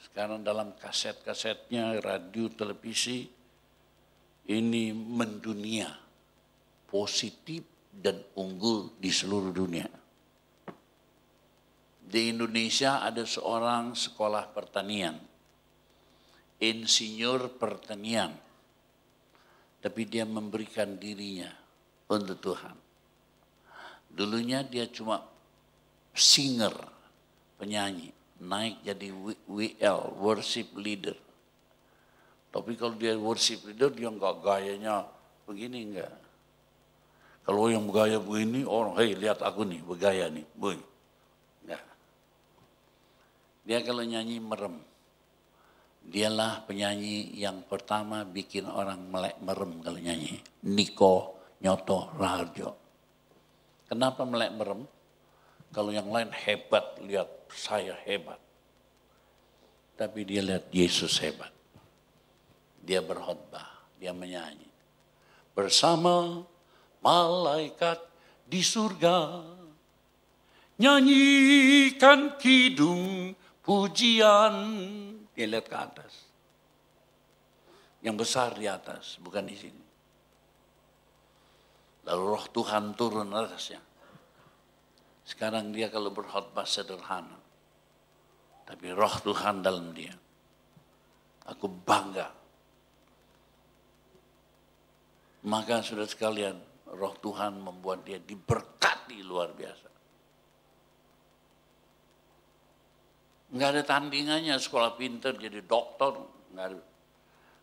Sekarang dalam kaset-kasetnya, radio, televisi, ini mendunia, positif dan unggul di seluruh dunia. Di Indonesia ada seorang sekolah pertanian, insinyur pertanian, tapi dia memberikan dirinya untuk Tuhan. Dulunya dia cuma singer, penyanyi. Naik jadi WL, worship leader. Tapi kalau dia worship leader, dia enggak gayanya begini enggak. Kalau yang bergaya begini, orang, hei lihat aku nih, bergaya nih, boy. Enggak. Dia kalau nyanyi merem. Dialah penyanyi yang pertama bikin orang melek merem kalau nyanyi. Niko Nyoto Raharjo. Kenapa melek merem? Kalau yang lain hebat, lihat saya hebat. Tapi dia lihat Yesus hebat. Dia berkhotbah, dia menyanyi. Bersama malaikat di surga, nyanyikan kidung pujian. Dia lihat ke atas. Yang besar di atas, bukan di sini. Lalu roh Tuhan turun atasnya. Sekarang dia kalau berkhotbah sederhana. Tapi roh Tuhan dalam dia. Aku bangga. Maka saudara sekalian, roh Tuhan membuat dia diberkati luar biasa. Enggak ada tandingannya sekolah pintar jadi dokter.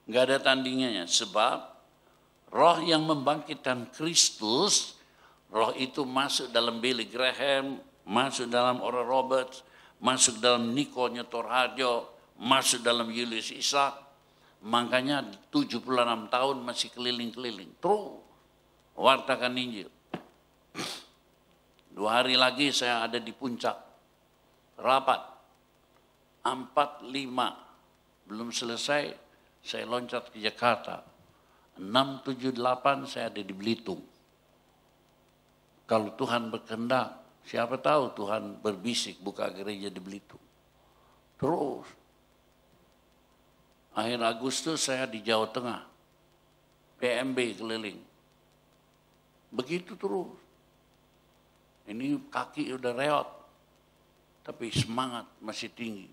Enggak ada tandingannya. Sebab roh yang membangkitkan Kristus, roh itu masuk dalam Billy Graham, masuk dalam Oral Roberts, masuk dalam Niko Nyoto Raharjo, masuk dalam Julius Ishak. Makanya 76 tahun masih keliling-keliling. Terus wartakan Injil. 2 hari lagi saya ada di puncak. Rapat. 4, 5. Belum selesai, saya loncat ke Jakarta. 6, 7, 8 saya ada di Belitung. Kalau Tuhan berkehendak, siapa tahu Tuhan berbisik buka gereja di Belitung. Terus. Akhir Agustus saya di Jawa Tengah, PMB keliling. Begitu terus. Ini kaki udah reot, tapi semangat masih tinggi.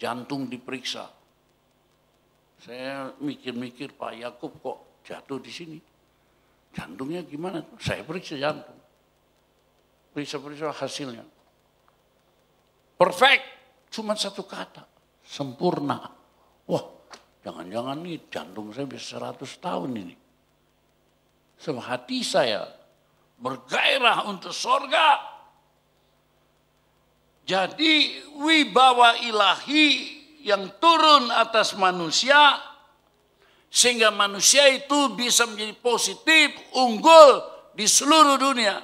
Jantung diperiksa. Saya mikir-mikir, Pak Yakub kok jatuh di sini. Jantungnya gimana? Saya periksa jantung. Periksa-periksa hasilnya. Perfect. Cuma satu kata. Sempurna. Wah, jangan-jangan nih jantung saya bisa 100 tahun ini. Sebab hati saya bergairah untuk sorga. Jadi wibawa ilahi yang turun atas manusia, sehingga manusia itu bisa menjadi positif, unggul di seluruh dunia.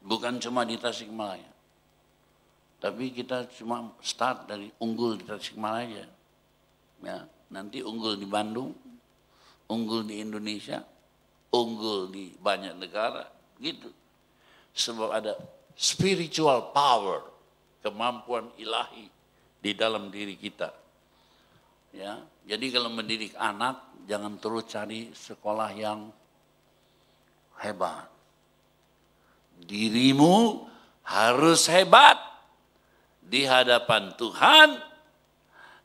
Bukan cuma di Tasikmalaya. Tapi kita cuma start dari unggul di Tasikmalaya. Ya, nanti unggul di Bandung, unggul di Indonesia, unggul di banyak negara, gitu. Sebab ada spiritual power, kemampuan ilahi di dalam diri kita. Ya, jadi kalau mendidik anak, jangan terus cari sekolah yang hebat. Dirimu harus hebat di hadapan Tuhan,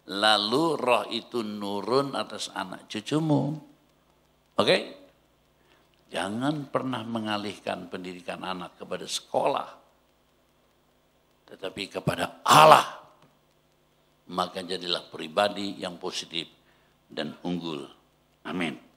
lalu roh itu nurun atas anak cucumu. Oke? Jangan pernah mengalihkan pendidikan anak kepada sekolah, tetapi kepada Allah. Maka jadilah pribadi yang positif dan unggul. Amin.